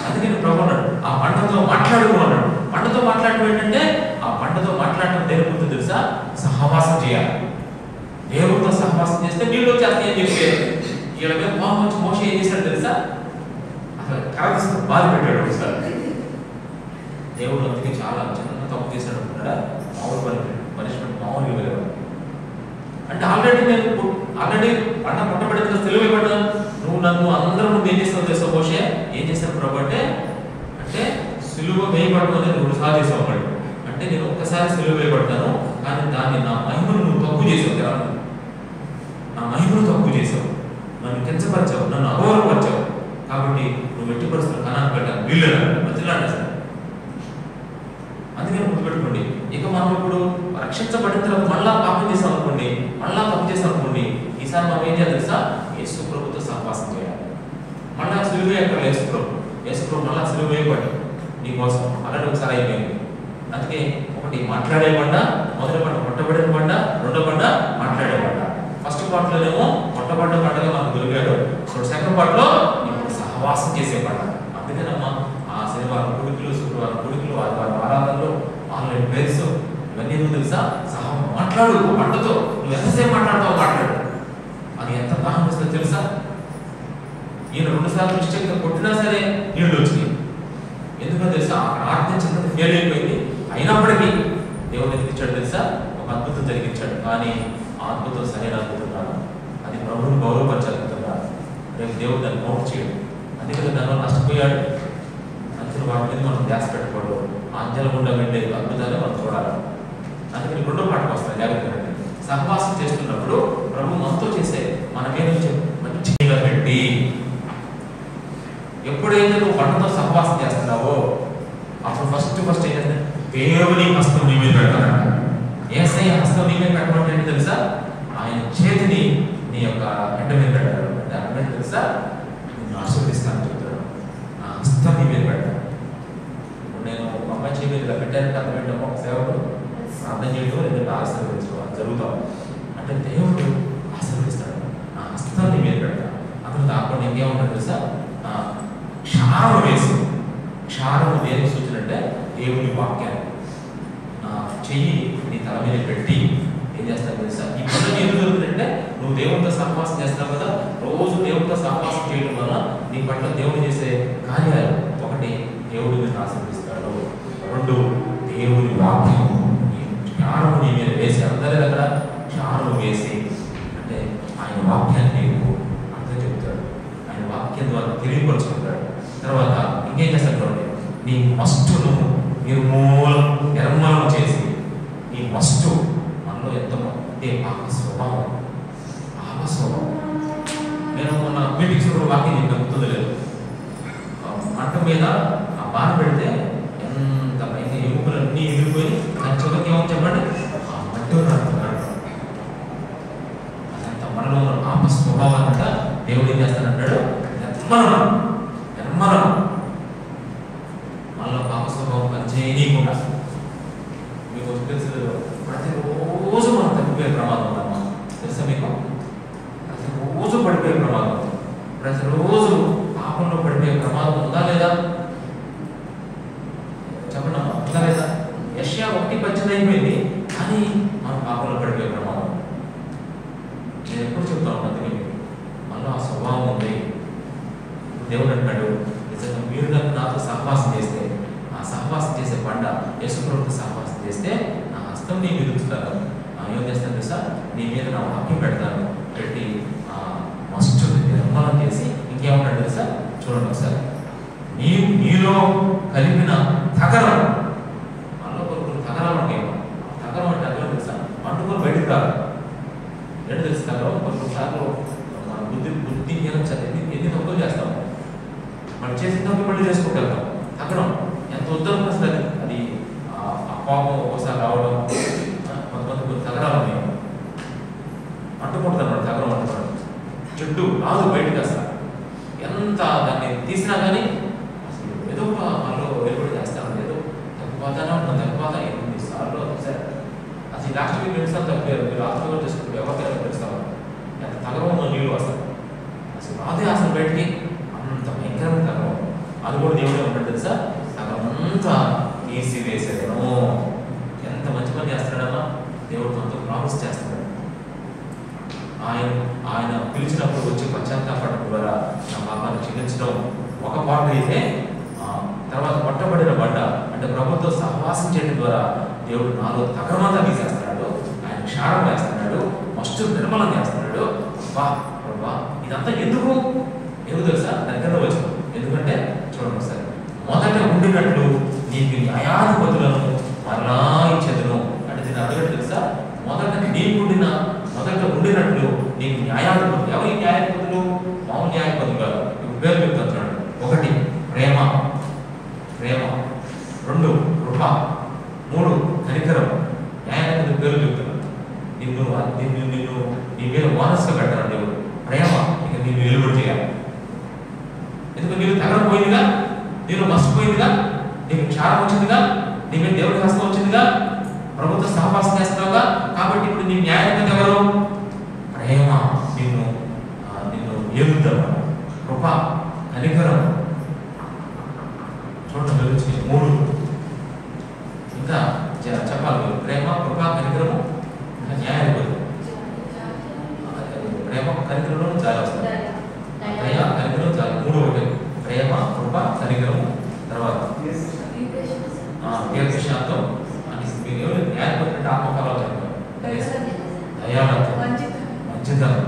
అందుకే నేను ప్రభు అన్నాడు ఆ పంటతో మాట్లాడుకున్నాడు. పంటతో మాట్లాడటం ఏంటంటే ఆ పంటతో మాట్లాడటం దేని గురించి తెలుసా? సహవాసం చేయాలి. దేవుడితో సహవాసం చేస్తే నీళ్ళు వచ్చేస్తాయి అని చెప్పి వీళ్ళ మీద కోపం వచ్చి మోస ఏం చేశాడు తెలుసా? అసలు కరెక్ట్ బాధ పెట్టాడు ఒకసారి. దేవుడు అందుకే చాలా చిన్న తప్పు చేశాడు అనుకున్నాడా? మామూలు పనిష్మెంట్ మామూలుగా వెళ్ళాడు. అంటే ఆల్రెడీ పంట పుట్టబడిన సెలవు ఇవ్వడం, నువ్వు నన్ను అందరూ ముందు ఏం చేస్తావు తెలుసా? మోషే ఏం చేశాడు ప్రభు అంటే సిలువ వేయబడడం అనేది 2 సార్లు చేసావు అన్నాడు. అంటే నేను ఒక్కసారి సిలువ వేయబడతాను, కానీ దాన్ని నా మహిమను నువ్వు తక్కువ చేసావు కదా, నా మహిమను తక్కువ చేసావు, నన్ను కించపరిచావు, నన్ను అగౌరవపరిచావు. కాబట్టి నువ్వు ఎట్టి పరిస్థితులు కనాన్ని పెట్టాను వీళ్ళను మధ్యలాంటి సార్. అందుకని గుర్తుపెట్టుకోండి. ఇక మనం ఇప్పుడు రక్షించబడిన తర్వాత మళ్ళా పాపం చేసాం అనుకోండి, మళ్ళా తప్పు చేసాం అనుకోండి, ఈసారి మనం ఏం చేయాలి తెలుసా? యేసు ప్రభుతో సహవాసం చేయాలి. మళ్ళా సిలువ ఎక్కడ యేసు ప్రభు మళ్ళా సిలువ వేయబడ్డాడు నీకోసం. అలాంటి ఒకసారి అయిపోయింది. అందుకే ఒకటి మాట్లాడే బండ, మొదటి బండ కొట్టబడిన బండ, రెండో బండ మాట్లాడే బండ. ఫస్ట్ పార్ట్లోనేమో కొట్టబడ్డ బండగా మనకు దొరికాడు. సో సెకండ్ పార్ట్లో ఇప్పుడు సహవాసం చేసే బండ. అందుకేనమ్మా ఆ శనివారం కొడుకులు, శుక్రవారం కొడుకులు, ఆదివారం ఆరాధనలు, ఆన్లైన్ ప్రేయర్స్ ఇవన్నీ నువ్వు తెలుసా? మాట్లాడు బండతో. నువ్వు ఎంతసేపు మాట్లాడతావు మాట్లాడు. అది ఎంత దాహం వస్తుందో తెలుసా? ఈయన 2 సార్లు మిస్టేక్గా కొట్టినా సరే నీళ్ళు వచ్చినాయి. ఎందుకంటే తెలుసా? అక్కడ ఆర్థించినంత ఫెయిల్ అయిపోయింది. అయినప్పటికీ దేవుడు ఎందుకు ఇచ్చాడు తెలుసా? ఒక అద్భుతం జరిగించాడు. కానీ ఆ అద్భుతం సరైన అద్భుతం కాదు. అది ప్రభువుని గౌరవపరిచే అద్భుతం కాదు. రేపు దేవుడు దాన్ని కౌంట్ చేయడు. అందుకని దానివల్ల నష్టపోయాడు. అందుకని వాటి మీద మనం ధ్యాస పెట్టకూడదు. ఆంజల గుండా వెళ్ళే అద్భుతాన్ని మనం చూడాలి. అందుకని 2వ పాటకు వస్తాయి జాగ్రత్తగా. సహవాసం చేస్తున్నప్పుడు ప్రభు మనతో చేసే మన మీద మంచిగా పెట్టి, ఎప్పుడైతే నువ్వు పంటతో సహవాసం చేస్తున్నావో అప్పుడు ఫస్ట్ ఏం చేస్తాను? దేవుని హస్తం నీ మీద పెడతానంట. యేసయ్య హస్తం నీ మీద పెట్టడం ఏంటి తెలుసా? ఆయన చేతిని నీ యొక్క ఎండ మీద పెట్టాడు. అంటే అర్థం తెలుసా? నేను ఆశీర్వదిస్తాను చెప్తాడు. నా హస్తం నీ మీద పెడతాను. ఇప్పుడు నేను అమ్మాయి చేతి మీద ఇలా పెట్టానంటే అర్థం ఏంటో ఒక సేవకుడు ప్రార్థన చేయడం లేదంటే ఆశీర్వదించడం జరుగుతాం. అంటే దేవుడు ఆశీర్వదిస్తాడు. నా హస్తాన్ని మీద పెడతాను. అతను దాకుండా ఇంకేమన్నా తెలుసా? క్షారం వేసి, క్షారం దేనికి సూచన అంటే దేవుని వాక్యాన్ని నా చెయ్యి నీ తల మీద పెట్టి ఏం చేస్తాను తెలుసా? ఈ పనులు ఎందుకు జరుగుతుందంటే నువ్వు దేవునితో సహవాసం చేస్తావు కదా. రోజు దేవునితో సహవాసం చేయడం వల్ల నీ పట్ల దేవుడు చేసే కార్యాలు, ఒకటి దేవుడు నిన్ను ఆశీర్వదిస్తాడు, 2 దేవుని వాక్యం క్షారం నీ మీద వేసి, అందరి దగ్గర క్షారం వేసి అంటే ఆయన వాక్యాన్ని నీకు అర్థం చెప్తాడు. ఆయన వాక్యం ద్వారా తెలియపరుచుకుంటాడు. తర్వాత ఇంకేం చేస్తాడు? నీ మస్టును నిర్మూలన చేసి, నీ మస్టు మనలో ఎంత పాప స్వభావం. నేను మొన్న మీటింగ్స్ వాక్యం చెప్పిన గుర్తుంది లేదు. మంట మీద ఆ బాణ పెడితే ఎంత పైన ఎముకలన్నీ ఎగిరిపోయి దాని చివరికి ఏమో చెప్పండి? ఆ మట్టి అదంత మనలో పాప స్వభావం అంట దేవుడు ఏం చేస్తానంటాడు? నిర్మలం మనలో పాప స్వభావం పనిచేయనీయకుండా. మీకు తెలుసు, ప్రతిరోజు మనం తగ్గిపోయే ప్రమాదం ఉందమ్మా. తెలుసా మీకు? ప్రతిరోజు పడిపోయే ప్రమాదం, ప్రతిరోజు పాపంలో పడిపోయే ప్రమాదం ఉందా లేదా? చెప్పండి అమ్మా, ఉందా లేదా? యెషయా 1:18 అయిపోయింది, కానీ మనం పాపంలో పడిపోయే ప్రమాదం. నేను ఎప్పుడు చెప్తా ఉంటాను, మనలో ఆ స్వభావం ఉంది. దేవుడు అంటాడు, నిజంగా మీరు నాతో సహవాసం చేస్తే, ఆ సహవాసం చేసే బండ యేసు ప్రభువుతో సహవాసం చేస్తే నా హస్తం నీ మీద ఉంచుతాను. ఏం చేస్తాను తెలుసా? నీ మీద నా వాక్యం పెడతాను. పెట్టి మస్తు నిర్మలం చేసి ఇంకేమంటాడు తెలుసా? చూడండి ఒకసారి. నీలో కలిపిన తగరం, మనలో కొన్ని తగరాలు ఉంటాయి. తగరం అంటే అక్కడ తెలుసా? అంటుకొని బయటకు రాదు. ఏంటి తెలుసు తగరం? కొన్నిసార్లు మన బుద్ధి ఎన్ని తప్పులు చేస్తాం, మనం చేసిన తప్పు మళ్ళీ చేసుకోగలుగుతాం. తగ్గడం ఎంత ఉద్దరం వస్తుంది. అది ఆ కోపం ఒకసారి రావడం, కొంతమంది తగరాలు ఉన్నాయి, అంటుకుంటుంది అన్నమాట. తగరం అంటున్నాడు, చెట్టు రాదు బయటకు. అసలు ఎంత దాన్ని తీసినా కానీ అసలు ఏదో మనలో తప్పిపోతానే ఉంటుంది, తప్పిపోతా 8 సార్లు సార్. అసలు లాస్ట్ వీక్ 2 సార్లు తప్పారు. మీరు హాస్పిటల్ చేసుకుంటే ఎవరికైనా తెలుస్తాము ఎంత తగరమో నీళ్ళు వస్తాయి. అసలు రాదే అసలు బయటికి అంత భయంకరమైన తగరం. అది కూడా దేవుడే ఉంటాడు తెలుసా, తగరమంతా తీసివేసేదను. ఎంత మంచి పని చేస్తాడమ్మా దేవుడు, మనతో ప్రామిస్ చేస్తాడు. ఆయన పిలిచినప్పుడు వచ్చి పశ్చాత్తాపడడం ద్వారా నా పాపాన్ని క్షమించడం ఒక పాట అయితే, తర్వాత పట్టబడిన బండ అంటే ప్రభుత్వం సహవాసం చేయడం ద్వారా దేవుడు నాలో తగరమంతా తీసేస్తున్నాడు, ఆయన క్షారం వేస్తున్నాడు, మస్తు నిర్మలం చేస్తున్నాడు. బా ఇదంతా ఎందుకు తెలుసా? దగ్గర వచ్చు. ఎందుకంటే చూడండి సార్, మొదట ఉండినట్లు నీకు న్యాయాధిపతులను మరలా ఇచ్చేదను అంటే దీన్ని అడగడం తెలుసా? మొదట ఉండినట్లు నీకు న్యాయాధిపతులు. ఎవరి న్యాయాధిపతులు? మామూలు న్యాయాధిపతులు కాదు. ఇప్పుడు పేరు చెప్తున్నాడు. 1 ప్రేమ, 2 కృప, 3 కనికరం. న్యాయాధిపతుల పేరు చెప్తున్నాడు. నిన్ను నీ మీద బోనస్గా పెట్టాడు దేవుడు. ప్రేమ, ఇక నేను వెలుగుడు చేయాలి. ఎందుకు? నీవు తగరం పోయిందిగా, నీవు మర్చిపోయిందిగా, నీకు క్షారం వచ్చిందిగా, నీ మీద దేవుడి హస్తం వచ్చిందిగా, ప్రభుత్వ సహవాసం చేస్తున్నావుగా. కాబట్టి ఇప్పుడు నీ న్యాయాధిపతి ఎవరు? ప్రేమ, నిన్ను ఏలుద్దాం. కృప, కనికరం. చూడండి 3 ఇంకా చెప్పాలి. ప్రేమ, కృప, కనికరము, న్యాయాధిపతి. ప్రేమ, కనికరంలో చాలా వస్తుంది. ప్రేమ, కనికరం చాలా 3 ఒకటి. ప్రేమ, కృప, కనికరము. తర్వాత దీర్ఘశాంతం. మీరు ఎవరు? న్యాయపతి అంటే ఆత్మఫలాలు చెప్పారు. దయాళత్వం, మంచితనం,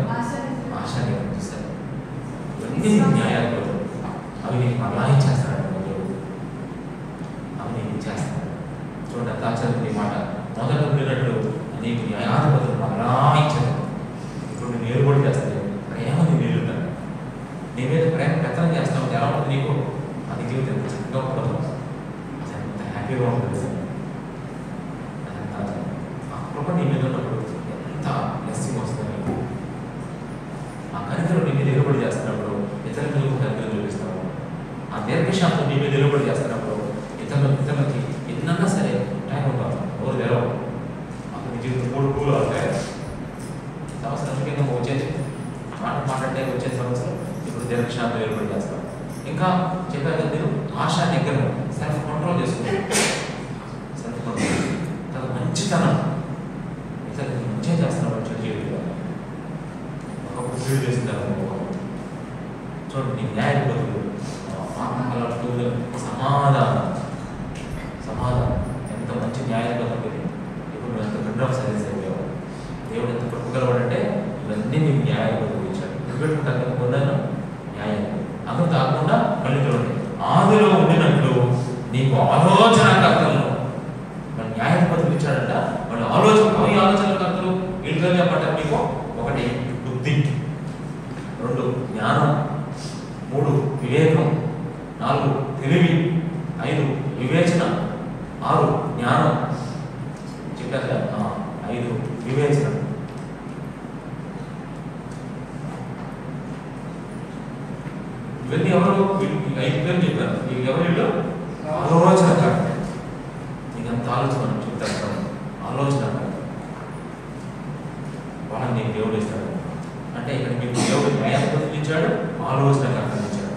ఆశని చూస్తారు. ఇవన్నీ న్యాయాధిపతులు. అవి నీకు మరలా ఇచ్చేస్తాడు. అవి నీకు ఇచ్చేస్తాడు. చూడండి ఎంత ఆశ్చర్యం ఈ మాట. మొదట ఉండినట్లు నీకు న్యాయాధిపతులు మరలా ఇచ్చాడు. ఇప్పుడు నేను ఏలుబడి చేస్తాను. ప్రేమ నేను ఏలుతాను. నీ మీద ప్రేమ పెత్తనం చేస్తావు. ఎలా ఉంటుంది నీకు? అది జీవితం చక్కగా ఉండదు. ఎంత హ్యాపీగా ఉంటుంది. ఆ కృప నీ మీద ఉన్నప్పుడు ఎంత బ్లెస్సింగ్ వస్తుంది నీకు. ఆ కనికరం నీ మీద ఏలుబడి చేస్తున్నప్పుడు ఇతరులకు కనికరం చూపిస్తావు. ఆ దీర్ఘశాంతం నీ మీద ఏలుబడి చేస్తున్నప్పుడు ఇతరులకి ఎన్నన్నా సరే టైం ఉంటావు. ఎవరు తెరవు. అప్పుడు నీ జీవితం 3 పూలు అవుతాయి. సంవత్సరం కింద వచ్చేసి మాట్లాడితే వచ్చే సంవత్సరం ఇప్పుడు దీర్ఘశాంతం ఏర్పాటు చేస్తాం. ఇంకా చెప్పారు కదా మీరు, ఆశా నిగ్రహం, సెల్ఫ్ కంట్రోల్ చేసుకుంటారు. సెల్ఫ్ కంట్రోల్, తర్వాత మంచితనం. ఇతరులకు మంచిగా చేస్తున్నారు. మంచిగా జీవితం ఒకప్పుడు ఫీల్ చేస్తున్నారు. చూడండి నీ న్యాయపతులు, సమాధానం. ఎంత మంచి న్యాయపతులు. ఇప్పుడు నువ్వు ఎంత ఫ్రెండ్ ఆఫ్ సర్వీస్ అయిపోయావు. దేవుడు ఎంత కృపగలవాడంటే ఇవన్నీ నీకు న్యాయపతులు ఇచ్చాడు. గుర్తుపెట్టుకుంటాను పొందాను న్యాయం. అందరూ కాకుండా మళ్ళీ చూడండి, ఆదిలో ఉండినట్లు నీకు ఆలోచనకర్తలను మన న్యాయాధిపతులు ఇచ్చాడంట. వాళ్ళు ఆలోచనకర్తలు వీళ్ళుగా చెప్పంటారు మీకు. 1 బుద్ధి, 2 జ్ఞానం, 3 వివేకం, 4 తెలివి, 5 వివేచన, 6 జ్ఞానం. చెప్పారు 5 వివేచన. ఇవన్నీ ఎవరు? 5 పేరు చెప్పారు. ఇవి ఎవరిలో? ఆలోచన. నీకంత ఆలోచన చెప్తారు. ఆలోచన వాళ్ళని నీకు దేవుడు ఇస్తాడు. అంటే ఇక్కడ మీకు దేవుడు న్యాయాధిపతులు ఇచ్చాడు, ఆలోచనకర్తలు ఇచ్చాడు.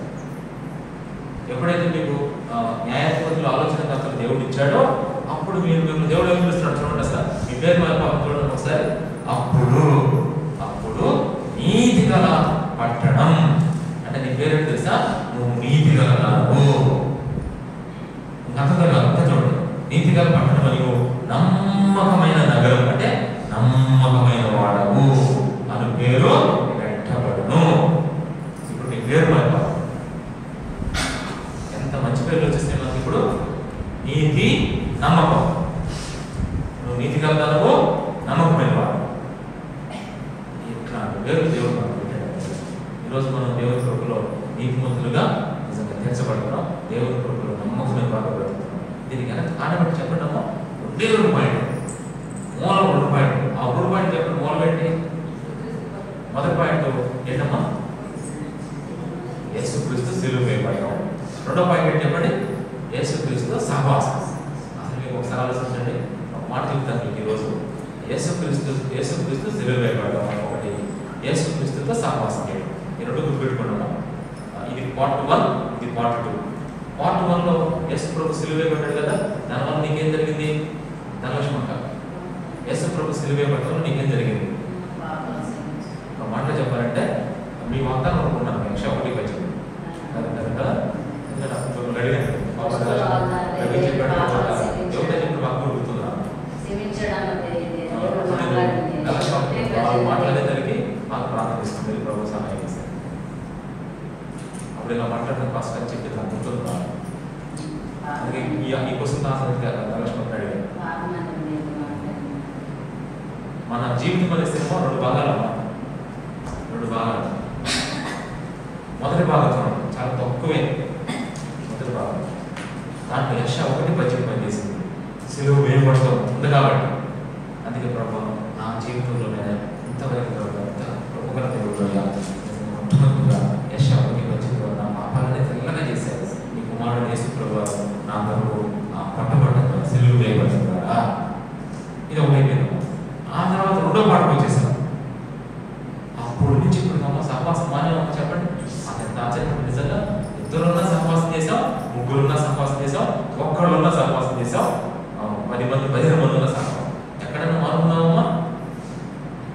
ఎప్పుడైతే మీకు న్యాయాధిపతులు ఆలోచనకర్తలు దేవుడు ఇచ్చాడో అప్పుడు మీరు దేవుడు ఏం పిలుస్తున్నాడు చూడండి. సార్ మీ పేరు చూడండి ఒకసారి. అప్పుడు నీతి గల పట్టణం. అంటే నీ పేరు తెలుసా? నువ్వు నీతి గలవు. ఇంకా చూడండి, నీతి గల పట్టణం మరియు నమ్మకమైన నగరం. అంటే నమ్మకమైన వాడవు అని పేరు పెట్టబడును. ఇప్పుడు నీ పేరు ఎంత మంచి పేర్లు వచ్చేస్తే మనకి ఇప్పుడు నీతి, నమ్మకం. నువ్వు నీతి గలవు, నమ్మకమైన వాడు. ఇట్లాంటి పేరు దేవుడు మనకు పెట్టాడు. ఈరోజు మనం దేవుని కృపలో నీతిమంతులుగా నిజంగా తీర్చబడుతున్నాం. దేవుని కృపలో నమ్మకమైన వాడు పెడుతున్నాం. దీనికి వెనక కారణం చెప్పడము 2 పాయింట్. మూలం 2 పాయింట్. ఆ 3 పాయింట్ చెప్పండి. మూలం ఏంటి? మొదటి పాయింట్ ఏంటమ్మా? యేసుక్రీస్తు సిలువ వేయబడడం. 2వ పాయింట్ ఏంటి చెప్పండి? యేసుక్రీస్తు సహవాసం. అసలు ఒకసారి ఆలోచించండి. ఒక మాట చెప్తాను మీకు ఈరోజు. యేసుక్రీస్తు సిలువ వేయబడడం ఒకటి, యేసుక్రీస్తుతో సహవాసం చేయడం, ఈ రెండు గుర్తుపెట్టుకున్నాము. ఇది పార్ట్ 1, ఇది పార్ట్ 2. పార్ట్ 1లో యేసు ప్రభు సిలువ వేయబడ్డాడు కదా, దానివల్ల నీకేం జరిగింది? ధనలక్ష్మక్క, యేసు ప్రభు సిలువ వేయబడటంలో నీకేం జరిగింది? ఒక మాటలో చెప్పాలంటే మీ వాగ్దానం అనుకున్నాను, 101 వచ్చింది కదా. అడిగాను చెప్పిన వాకు గుర్తుందా? మాట్లాడేదానికి మాకు ప్రార్థనిస్తుంది, ప్రభు సహాయం చేశారు. అప్పుడు ఇలా మాట్లాడిన పాస్టర్ చెప్పి నాకు గుర్తుందా? అందుకే ఈ క్వశ్చన్ ఆన్సర్ ధనలక్ష్మి అడిగాను. మన జీవితం అనే సినిమా 2 భాగాలు. మొదటి భాగం చాలా తక్కువే. మొదటి భాగం దాంట్లో యెష 1:18 పనిచేసింది. సిలువ వేయబడతాం ఉంది కాబట్టి. అందుకే ప్రభు నా జీవితంలో నేను ఇంతవరకు ప్రభుత్వ దేవుడుగా మొట్టమొదటిగా యెష 1:18 నా పాపాలని తెల్లగా చేశారు. ఈ కుమారుడు యేసు ప్రభు నా కొరకు పట్టబడ్డ సిలువ వేయబడింది ద్వారా ఇది ఒకటైపోయింది. ఆ తర్వాత 2వ పాటకు వచ్చేసాను. అప్పుడు నుంచి ఇప్పుడు సహవాసం మానేమో చెప్పండి. అంత ఆశ్చర్యం. నిజంగా 2 సహవాసం చేసాం, 3 సహవాసం చేసాం, 1 సహవాసం చేసాం, 10 మంది 15 మంది సహవాసం. ఎక్కడైనా మారుతున్నామమ్మా?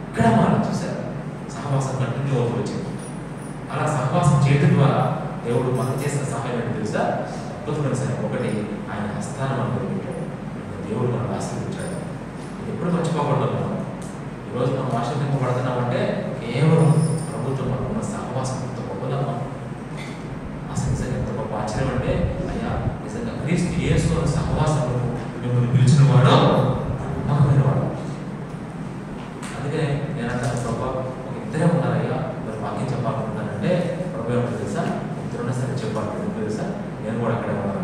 ఇక్కడ మారు. చూసారు, సహవాసం కంటిన్యూ అవుతూ వచ్చింది. అలా సహవాసం చేయడం ద్వారా దేవుడు మనకు చేసిన సహాయం ఏంటి తెలుసా? అద్భుతమైన సహాయం. ఒకటి, ఆయన హస్తాన్ని మనకు పెట్టాడు. దేవుడు మనకు ఆశీర్వదించాడు. ఎప్పుడు మర్చిపోకూడదు. ఈరోజు మనం ఆశీర్వదింపబడుతున్నామంటే కేవలం ప్రభుత్వం మనకున్న సహవాసం ఎంత గొప్పదమ్మా. అసలు నిజంగా ఎంత గొప్ప ఆశ్చర్యం అంటే, అయ్యా నిజంగా క్రీస్తు యేసు సహవాసంలో మిమ్మల్ని పిలిచిన వాడు నమ్మకమైన వాడు. అందుకే నేను అంటాను, ప్రభు ఒక ఇద్దరే ఉన్నారయ్యా, మరి వాక్యం చెప్పాలనుకుంటానంటే ప్రభు ఏమంటారు తెలుసా? ఇద్దరున్నా సరే చెప్పాలి తెలుసా? నేను కూడా అక్కడే ఉన్నాను.